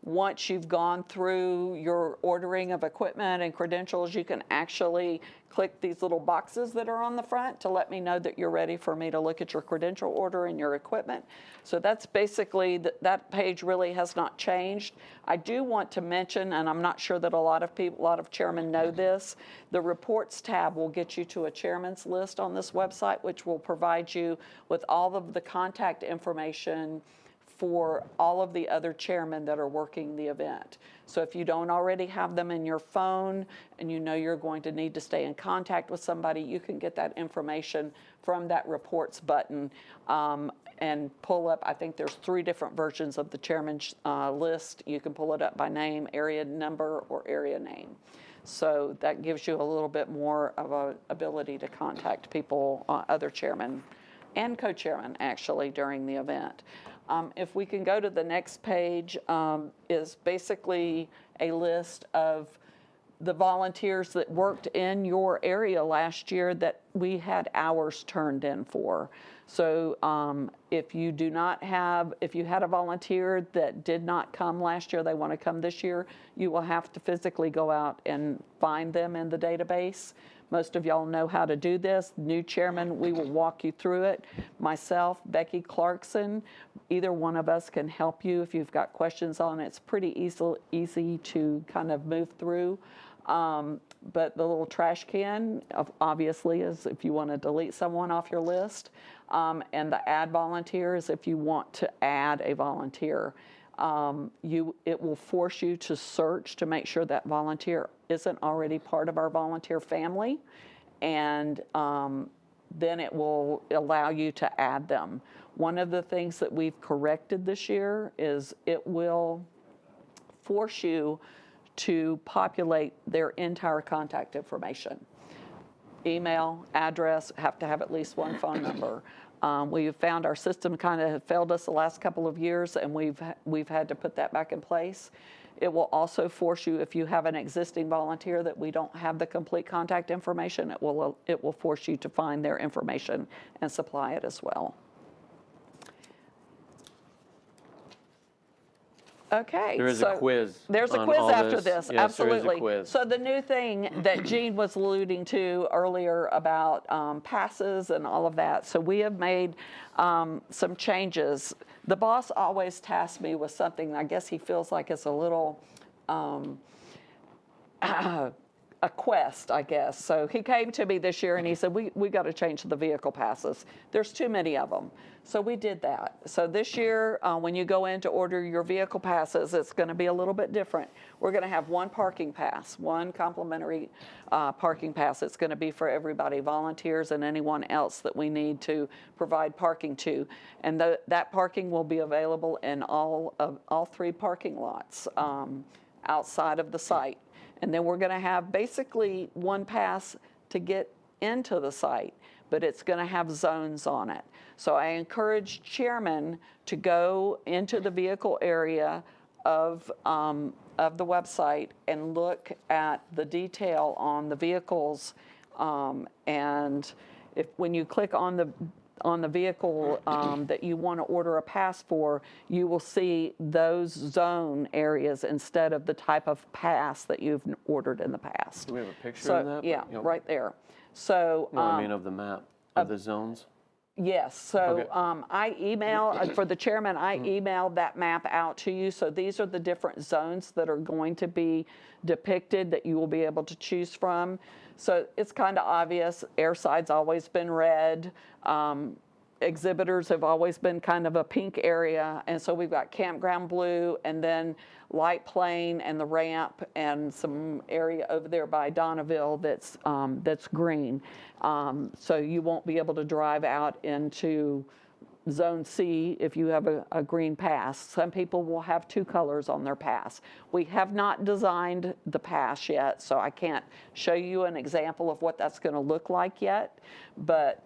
once you've gone through your ordering of equipment and credentials, you can actually click these little boxes that are on the front to let me know that you're ready for me to look at your credential order and your equipment. So that's basically, that page really has not changed. I do want to mention, and I'm not sure that a lot of chairmen know this, the reports tab will get you to a chairman's list on this website, which will provide you with all of the contact information for all of the other chairmen that are working the event. So if you don't already have them in your phone and you know you're going to need to stay in contact with somebody, you can get that information from that reports button and pull up. I think there's 3 different versions of the chairman's list. You can pull it up by name, area number, or area name. So that gives you a little bit more of an ability to contact people, other chairmen and co-chairmen actually during the event. If we can go to the next page, is basically a list of the volunteers that worked in your area last year that we had hours turned in for. So if you had a volunteer that did not come last year, they want to come this year, you will have to physically go out and find them in the database. Most of y'all know how to do this. New chairman, we will walk you through it. Myself, Becky Clarkson, either one of us can help you if you've got questions on it. It's pretty easy to kind of move through. But the little trash can, obviously, is if you want to delete someone off your list. And the add volunteers, if you want to add a volunteer. It will force you to search to make sure that volunteer isn't already part of our volunteer family, and then it will allow you to add them. One of the things that we've corrected this year is it will force you to populate their entire contact information. Email, address, have to have at least one phone number. We've found our system kind of failed us the last couple of years, and we've had to put that back in place. It will also force you, if you have an existing volunteer that we don't have the complete contact information, it will force you to find their information and supply it as well. Okay. There is a quiz. There's a quiz after this, yes, absolutely. There is a quiz. So the new thing that Gene was alluding to earlier about passes and all of that. So we have made some changes. The boss always tasks me with something. I guess he feels like it's a little a quest, I guess. So he came to me this year and he said, we got to change the vehicle passes. There's too many of them. So we did that. So this year, when you go in to order your vehicle passes, it's going to be a little bit different. We're going to have one parking pass, one complimentary parking pass. It's going to be for everybody, volunteers and anyone else that we need to provide parking to. And that parking will be available in all 3 parking lots outside of the site. And then we're going to have basically one pass to get into the site, but it's going to have zones on it. So I encourage chairmen to go into the vehicle area of the website and look at the detail on the vehicles. And when you click on the vehicle that you want to order a pass for, you will see those zone areas instead of the type of pass that you've ordered in the past. Do we have a picture of that? Yeah, right there. So no, I mean of the map, of the zones? Yes, so Okay. I email, for the chairman, I emailed that map out to you. So these are the different zones that are going to be depicted that you will be able to choose from. So it's kind of obvious. Airside's always been red. Exhibitors have always been kind of a pink area. And so we've got campground blue, and then light plane and the ramp, and some area over there by Donneville that's green. So you won't be able to drive out into Zone C if you have a green pass. Some people will have 2 colors on their pass. We have not designed the pass yet, so I can't show you an example of what that's going to look like yet. But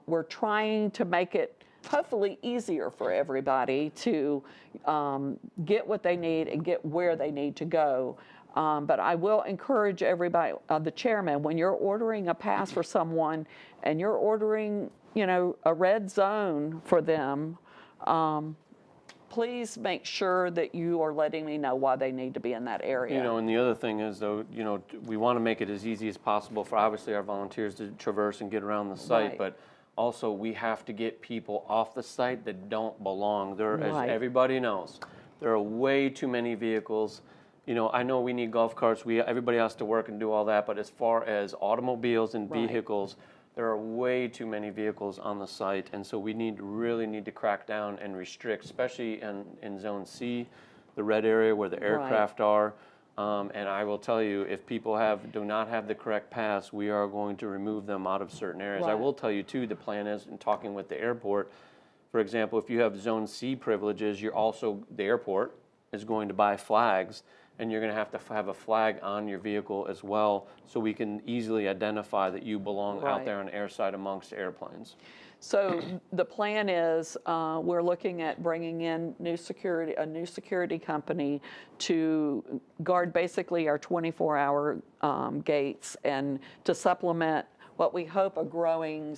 we're trying to make it hopefully easier for everybody to get what they need and get where they need to go. But I will encourage everybody, the chairman, when you're ordering a pass for someone and you're ordering, a red zone for them, please make sure that you are letting me know why they need to be in that area. You know, and the other thing is, though, you know, we want to make it as easy as possible for obviously our volunteers to traverse and get around the site, Right. but also we have to get people off the site that don't belong. There, Right. as everybody knows, there are way too many vehicles. You know, I know we need golf carts. Everybody has to work and do all that, but as far as automobiles and Right. vehicles, there are way too many vehicles on the site, and so we really need to crack down and restrict, especially in Zone C, the red area where the aircraft are. And I will tell you, if people do not have the correct pass, we are going to remove them out of certain areas. I Right. will tell you too, the plan is, in talking with the airport, for example, if you have Zone C privileges, the airport is going to buy flags, and you're going to have a flag on your vehicle as well, so we can easily identify that you belong out Right. there on airside amongst airplanes. So the plan is we're looking at bringing in a new security company to guard basically our 24-hour gates and to supplement what we hope a growing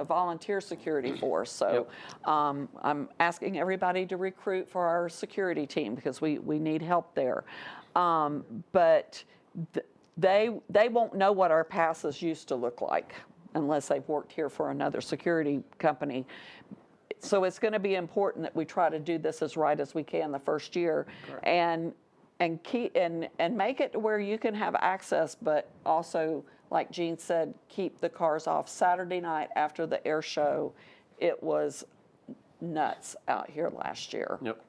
volunteer security force. So I'm asking everybody to recruit for our security team because we need help there. But they won't know what our passes used to look like unless they've worked here for another security company. So it's going to be important that we try to do this as right as we can the first year. Correct. and make it to where you can have access, but also, like Gene said, keep the cars off. Saturday night after the air show, it was nuts out here last year. Yep.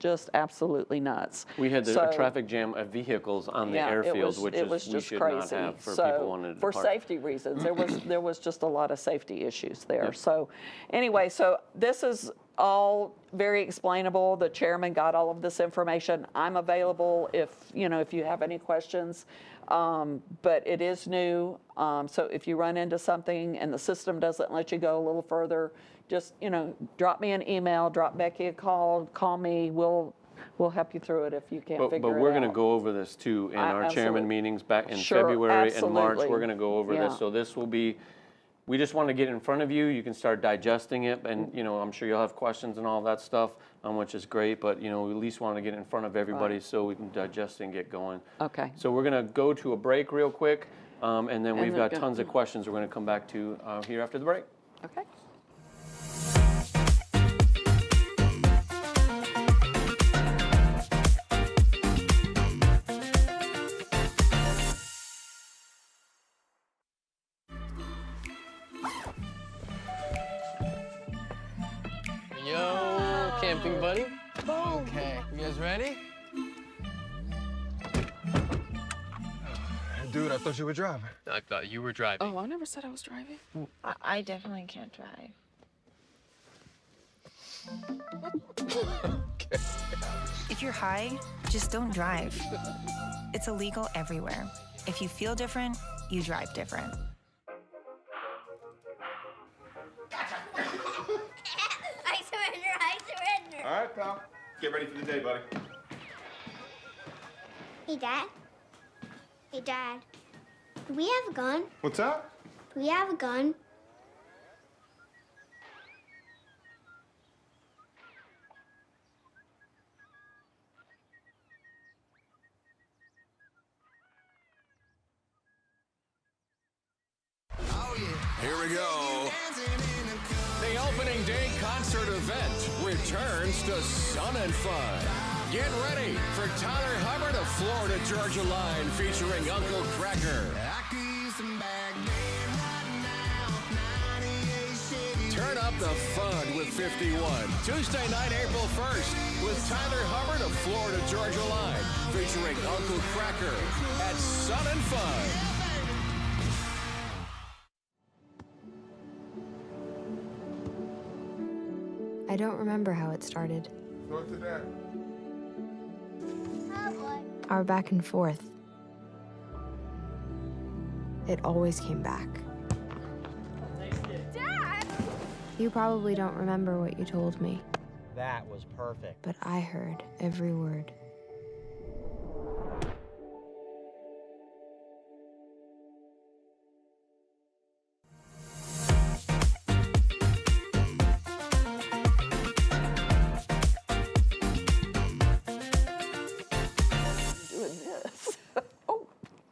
Just absolutely nuts. We had So- a traffic jam of vehicles on the yeah, airfield, which it was we just should crazy. not have for So, people wanting to for park. safety reasons, there was just a lot of safety issues there. Yep. So anyway, so this is all very explainable. The chairman got all of this information. I'm available if you have any questions. But it is new, so if you run into something and the system doesn't let you go a little further, just drop me an email, drop Becky a call me. We'll help you through it if you can't figure it out. But we're going to go over this too in our chairman Absolutely. meetings back in Sure, February and March. absolutely. We're going to go over Yeah. this. So this will be, we just want to get in front of you. You can start digesting it, and I'm sure you'll have questions and all that stuff, which is great. But we at least want to get in front of everybody Right. so we can digest it and get going. Okay. So we're going to go to a break real quick, and then we've got then- tons of questions we're going to come back to here after the break. Okay. Yo, camping buddy. Okay, you guys ready? Dude, I thought you were driving. I thought you were driving. Oh, I never said I was driving. I definitely can't drive. If you're high, just don't drive. It's illegal everywhere. If you feel different, you drive different. I surrender. All right, pal. Get ready for the day, buddy. Hey, Dad. Hey, Dad. Do we have a gun? What's up? Do we have a gun? Here we go. The opening day concert event returns to Sun and Fun. Get ready for Tyler Hubbard of Florida Georgia Line featuring Uncle Cracker. Turn up the fun with 51. Tuesday night, April 1st, with Tyler Hubbard of Florida Georgia Line featuring Uncle Cracker at Sun and Fun. I don't remember how it started. Talk to Dad. Our back and forth. It always came back. Dad! You probably don't remember what you told me, That was perfect. but I heard every word.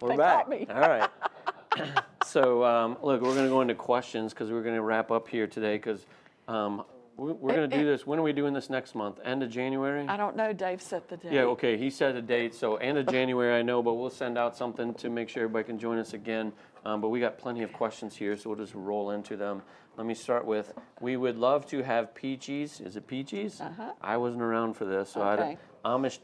We're back. All right. So, look, we're going to go into questions because we're going to wrap up here today because we're going to do this. When are we doing this next month? End of January? I don't know. Dave set the date. Yeah, okay. He set a date. So end of January, I know, but we'll send out something to make sure everybody can join us again. But we got plenty of questions here, so we'll just roll into them. Let me start with, we would love to have Peaches. Is it Peaches? I wasn't around for this, so Okay. Amish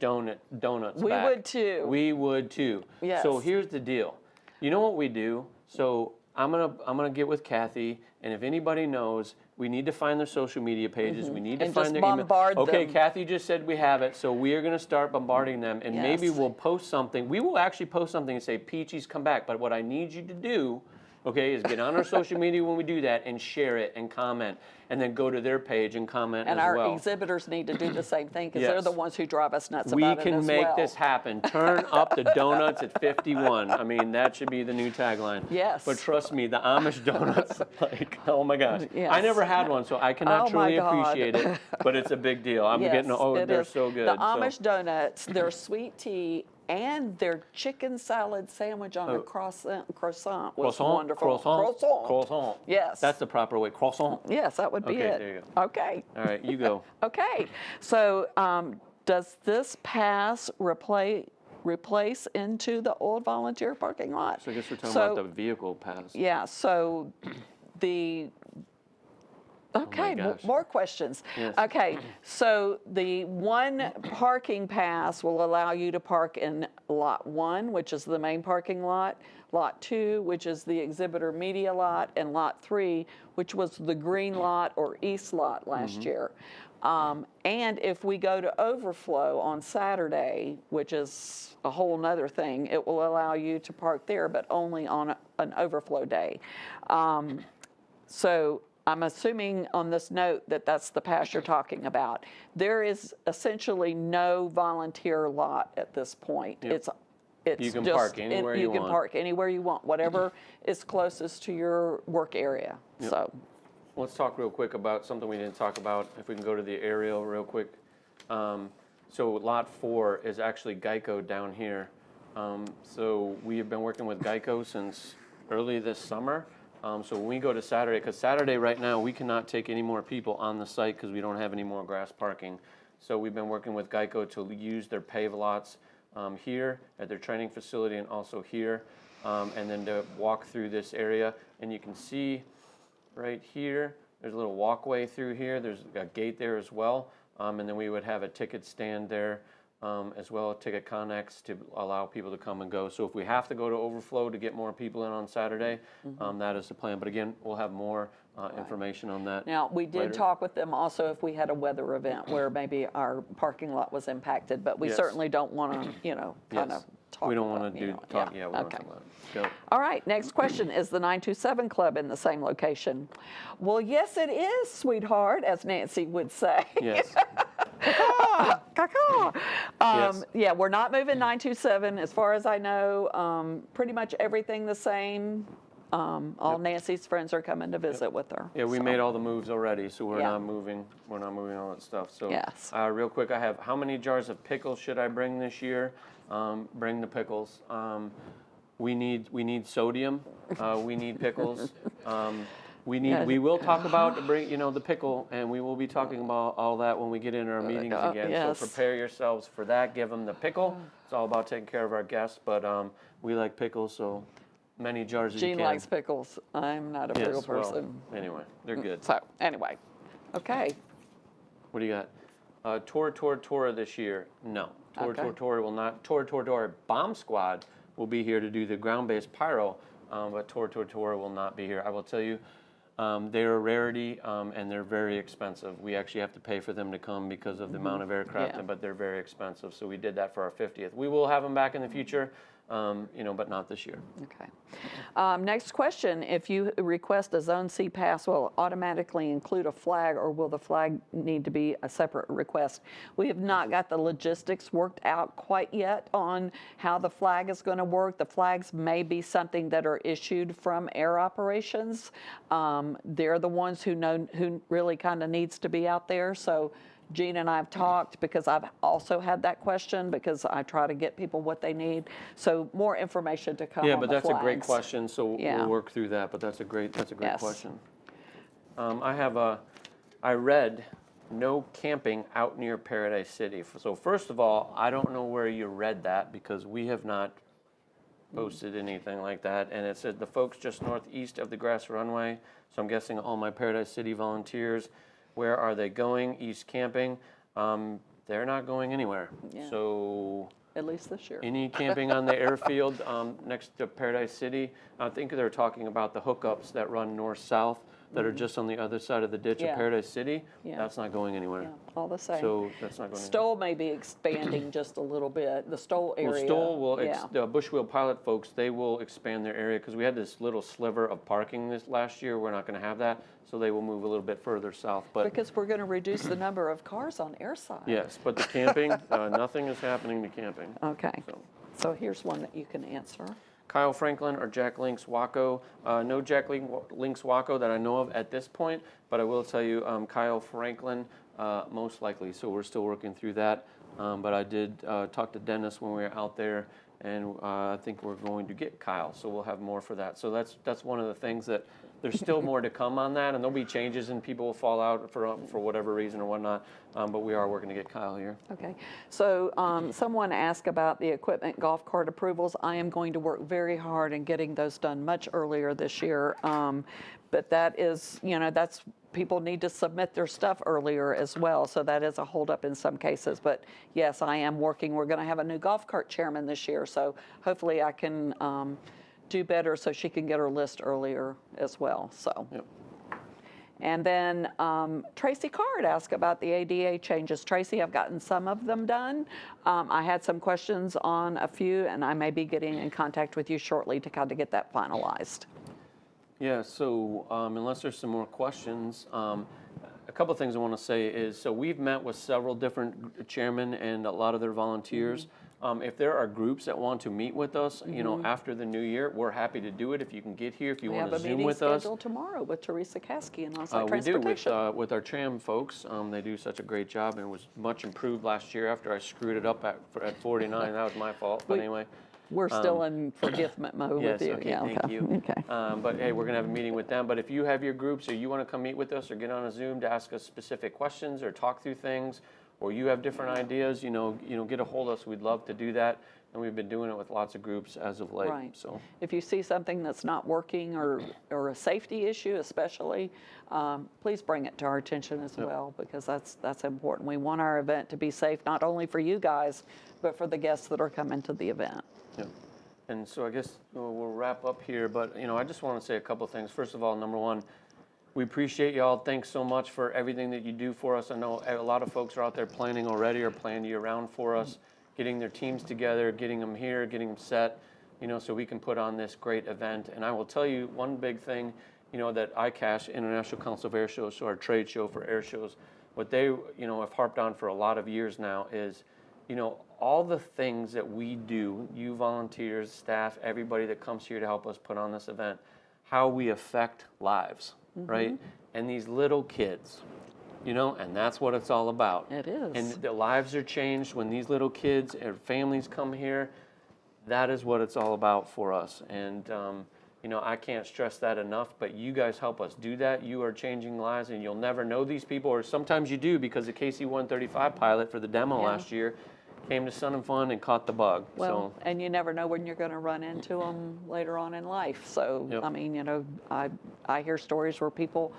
donuts We back. would too. We would too. Yes. So here's the deal. You know what we do? So I'm gonna get with Kathy, and if anybody knows, we need to find their social media pages. We need to And find just their bombard email. Okay, them. Kathy just said we have it, so we are gonna start bombarding them, and maybe Yes. we'll post something. We will actually post something and say, Peaches, come back. But what I need you to do, okay, is get on our social media when we do that and share it and comment, and then go to their page and comment And as our well. exhibitors need to do the same thing because Yes. they're the ones who drive us nuts We about it can as make well. this happen. Turn up the donuts at 51. I mean, that should be the new tagline. Yes. But trust me, the Amish donuts, like, oh my gosh. Yes. I never had one, so I cannot Oh my truly God. appreciate it. But it's a big deal. I'm Yes, getting, it they're is. so good. The so. Amish donuts, their sweet tea, and their chicken salad sandwich on a Oh. croissant was Croissant, wonderful. croissant. Yes. That's the proper way. Croissant. Yes, that would be Okay, it. there you go. Okay. All right, you go. Okay. So does this pass replace into the old volunteer parking lot? So I guess we're talking So- about the vehicle pass. Yeah, so the, okay, gosh. more questions. Yes. Okay, so the one parking pass will allow you to park in lot 1, which is the main parking lot, lot 2, which is the exhibitor media lot, and lot 3, which was the green lot or east lot last year. And if we go to overflow on Saturday, which is a whole nother thing, it will allow you to park there, but only on an overflow day. So I'm assuming on this note that that's the pass you're talking about. There is essentially no volunteer lot at this point. Yep. It's You can just, park anywhere you You can want. park anywhere you want, whatever is closest to your work area. Yep. So. Let's talk real quick about something we didn't talk about. If we can go to the aerial real quick. So lot 4 is actually Geico down here. So we have been working with Geico since early this summer. So when we go to Saturday, because Saturday right now we cannot take any more people on the site because we don't have any more grass parking. So we've been working with Geico to use their pave lots here at their training facility and also here, and then to walk through this area. And you can see right here, there's a little walkway through here. There's a gate there as well. And then we would have a ticket stand there as well, ticket connects to allow people to come and go. So if we have to go to overflow to get more people in on Saturday, that is the plan. But again, we'll have more information on that. Now, we did later. talk with them also if we had a weather event where maybe our parking lot was impacted, but we Yes. certainly don't want to, kind of talk We don't about, want to do talk. Yeah, we don't talk about it. Go. All right, next question. Is the 927 Club in the same location? Well, yes, it is, sweetheart, as Nancy would say. Yes. Caw-caw. Yes. Yeah, we're not moving 927. As far as I know, pretty much everything the same. All Nancy's friends are coming to visit with her. Yeah, we so. made all the moves already, so we're Yeah. not moving. We're not moving all that stuff. So, Yes. Real quick, I have how many jars of pickles should I bring this year? Bring the pickles. We need sodium. We need pickles. Yeah. We will talk about the pickle, and we will be talking about all that when we get in our meetings again. yes. So prepare yourselves for that. Give them the pickle. It's all about taking care of our guests, but we like pickles, so many jars as you Jean can. likes pickles. I'm not a pickle Yes, well, person. anyway, they're good. So, anyway. Okay. What do you got? Tora this year? No. Okay. Tora will not. Tora Bomb Squad will be here to do the ground-based pyro, but Tora will not be here. I will tell you, they're a rarity and they're very expensive. We actually have to pay for them to come because of the amount of aircraft, Yeah. but they're very expensive. So we did that for our 50th. We will have them back in the future, but not this year. Okay. Next question. If you request a Zone C pass, will it automatically include a flag, or will the flag need to be a separate request? We have not got the logistics worked out quite yet on how the flag is going to work. The flags may be something that are issued from air operations. They're the ones who know who really kind of needs to be out there. So Gene and I have talked because I've also had that question because I try to get people what they need. So more information to come. Yeah, on but the that's a great flags. question. So Yeah. we'll work through that. But that's a great Yes. question. I read no camping out near Paradise City. So first of all, I don't know where you read that because we have not posted anything like that. And it said the folks just northeast of the grass runway. So I'm guessing all my Paradise City volunteers, where are they going? East camping. They're not going anywhere. Yeah. So At least this year. any camping on the airfield next to Paradise City? I think they're talking about the hookups that run north-south that are just on the other side of the ditch Yeah. of Paradise City. Yeah. That's not going anywhere. Yeah, all the same. So that's not going Stoll may be expanding just a little bit. The Stoll area. Well, Stoll will, yeah. the Bushwheel Pilot folks, they will expand their area because we had this little sliver of parking this last year. We're not going to have that, so they will move a little bit further south. But Because we're going to reduce the number of cars on airside. yes, but the camping, nothing is happening to camping. Okay. So here's one that you can answer. Kyle Franklin or Jack Links Waco. No Jack Links Waco that I know of at this point, but I will tell you Kyle Franklin most likely. So we're still working through that. But I did talk to Dennis when we were out there, and I think we're going to get Kyle. So we'll have more for that. So that's one of the things that there's still more to come on that, and there'll be changes and people will fall out for whatever reason or whatnot. But we are working to get Kyle here. Okay. So someone asked about the equipment golf cart approvals. I am going to work very hard in getting those done much earlier this year. But that is, that's people need to submit their stuff earlier as well. So that is a holdup in some cases. But yes, I am working. We're going to have a new golf cart chairman this year. So hopefully I can do better so she can get her list earlier as well. So. Yep. And then Tracy Card asked about the ADA changes. Tracy, I've gotten some of them done. I had some questions on a few, and I may be getting in contact with you shortly to kind of get that finalized. Yeah, so unless there's some more questions, a couple of things I want to say is, so we've met with several different chairmen and a lot of their volunteers. If there are groups that want to meet with us, after the new year, we're happy to do it. If you can get here, if you want to Zoom with us. We have a meeting scheduled tomorrow with Teresa Kasky and on-site transportation. We do with our tram folks. They do such a great job, and it was much improved last year after I screwed it up at 49. That was my fault, but anyway. We're still in forgiveness mode with you. Okay, yeah, thank you. Okay. But hey, we're gonna have a meeting with them. But if you have your groups or you want to come meet with us or get on a Zoom to ask us specific questions or talk through things, or you have different ideas, get a hold of us. We'd love to do that. And we've been doing it with lots of groups as of late. Right. So if you see something that's not working or a safety issue especially, please bring it to our attention as well, because that's important. We want our event to be safe, not only for you guys, but for the guests that are coming to the event. Yeah. And so I guess we'll wrap up here, but I just want to say a couple of things. First of all, number one, we appreciate y'all. Thanks so much for everything that you do for us. I know a lot of folks are out there planning already or planned year-round for us, getting their teams together, getting them here, getting them set, so we can put on this great event. And I will tell you one big thing, that ICASH, International Council of Air Shows, so our trade show for air shows, what they, have harped on for a lot of years now is, all the things that we do, you volunteers, staff, everybody that comes here to help us put on this event, how we affect lives, right? And these little kids, and that's what it's all about. It is. And the lives are changed when these little kids and families come here. That is what it's all about for us. And, I can't stress that enough, but you guys help us do that. You are changing lives, and you'll never know these people, or sometimes you do, because the KC-135 pilot for the demo last year came to Sun and Fun and caught the bug. Well, and you never know when you're going to run into them later on in life. So, I mean, I hear stories where people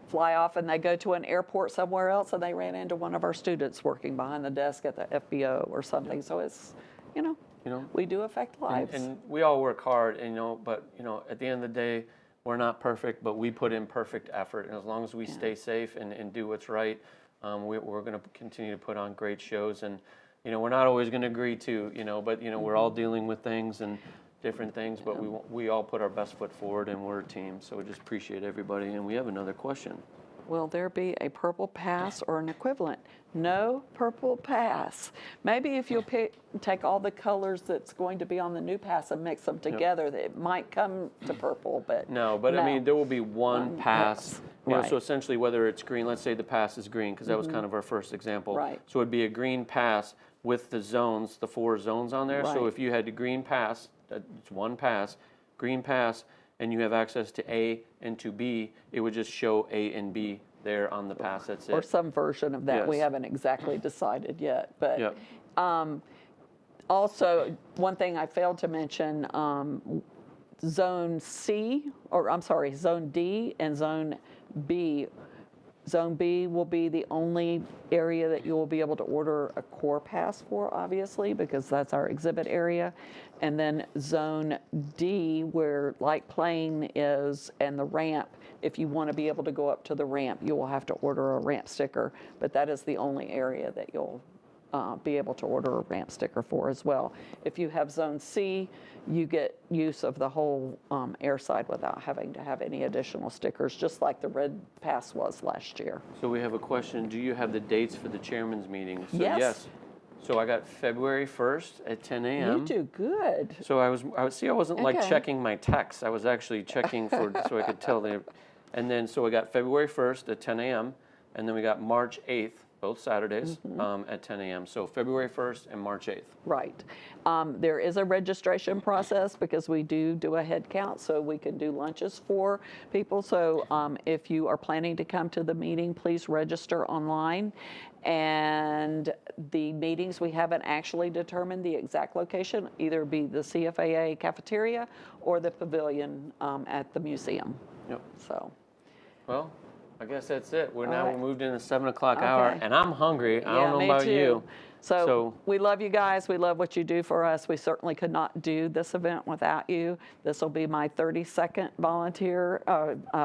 fly off and they go to an airport somewhere else and they ran into one of our students working behind the desk at the FBO or something. So it's, we do affect lives. And we all work hard, but, at the end of the day, we're not perfect, but we put in perfect effort. And as long as we stay safe and do what's right, we're going to continue to put on great shows. And, we're not always going to agree to, but, we're all dealing with things and different things, but we all put our best foot forward, and we're a team. So we just appreciate everybody. And we have another question. Will there be a purple pass or an equivalent? No purple pass. Maybe if you'll take all the colors that's going to be on the new pass and mix them together, it might come to purple, but no. But I mean, there will be one pass. You know, right. so essentially, whether it's green, let's say the pass is green, because that was kind of our first example. Right. So it'd be a green pass with the zones, the 4 zones on there. So Right. if you had the green pass, it's one pass, green pass, and you have access to A and to B, it would just show A and B there on the pass. That's it. Or some version of that. Yes. We haven't exactly decided yet. But Yep. Also, one thing I failed to mention, Zone C, or I'm sorry, Zone D and Zone B. Zone B will be the only area that you will be able to order a core pass for, obviously, because that's our exhibit area. And then Zone D, where Light Plane is, and the ramp, if you want to be able to go up to the ramp, you will have to order a ramp sticker. But that is the only area that you'll be able to order a ramp sticker for as well. If you have Zone C, you get use of the whole airside without having to have any additional stickers, just like the red pass was last year. So we have a question. Do you have the dates for the chairman's meeting? So Yes. So I got February 1st at 10 a.m. You do good. So I wasn't like Okay. checking my texts. I was actually checking for so I could tell them. And then so I got February 1st at 10 a.m. and then we got March 8th, both Saturdays, at 10 a.m. So February 1st and March 8th. Right. There is a registration process because we do a head count, so we can do lunches for people. So if you are planning to come to the meeting, please register online. And the meetings, we haven't actually determined the exact location, either be the CFAA cafeteria or the pavilion at the museum. Yep. So. Well, I guess that's it. All Now right. we're moved into the 7 o'clock hour, Okay. and I'm hungry. I don't know me about too. you. So we love you guys. We love what you do for us. We certainly could not do this event without you. This will be my 32nd volunteer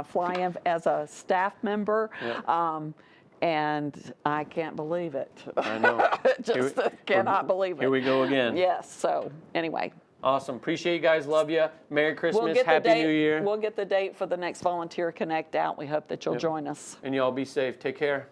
fly-in as a staff member. Yep. And I can't believe it. I know. Just cannot believe it. Here we go again. Yes. So anyway. Awesome. Appreciate you guys. Love you. Merry Christmas. We'll get Happy the date, New Year. We'll get the date for the next Volunteer Connect out. We hope that you'll Yep. join us. And y'all be safe. Take care.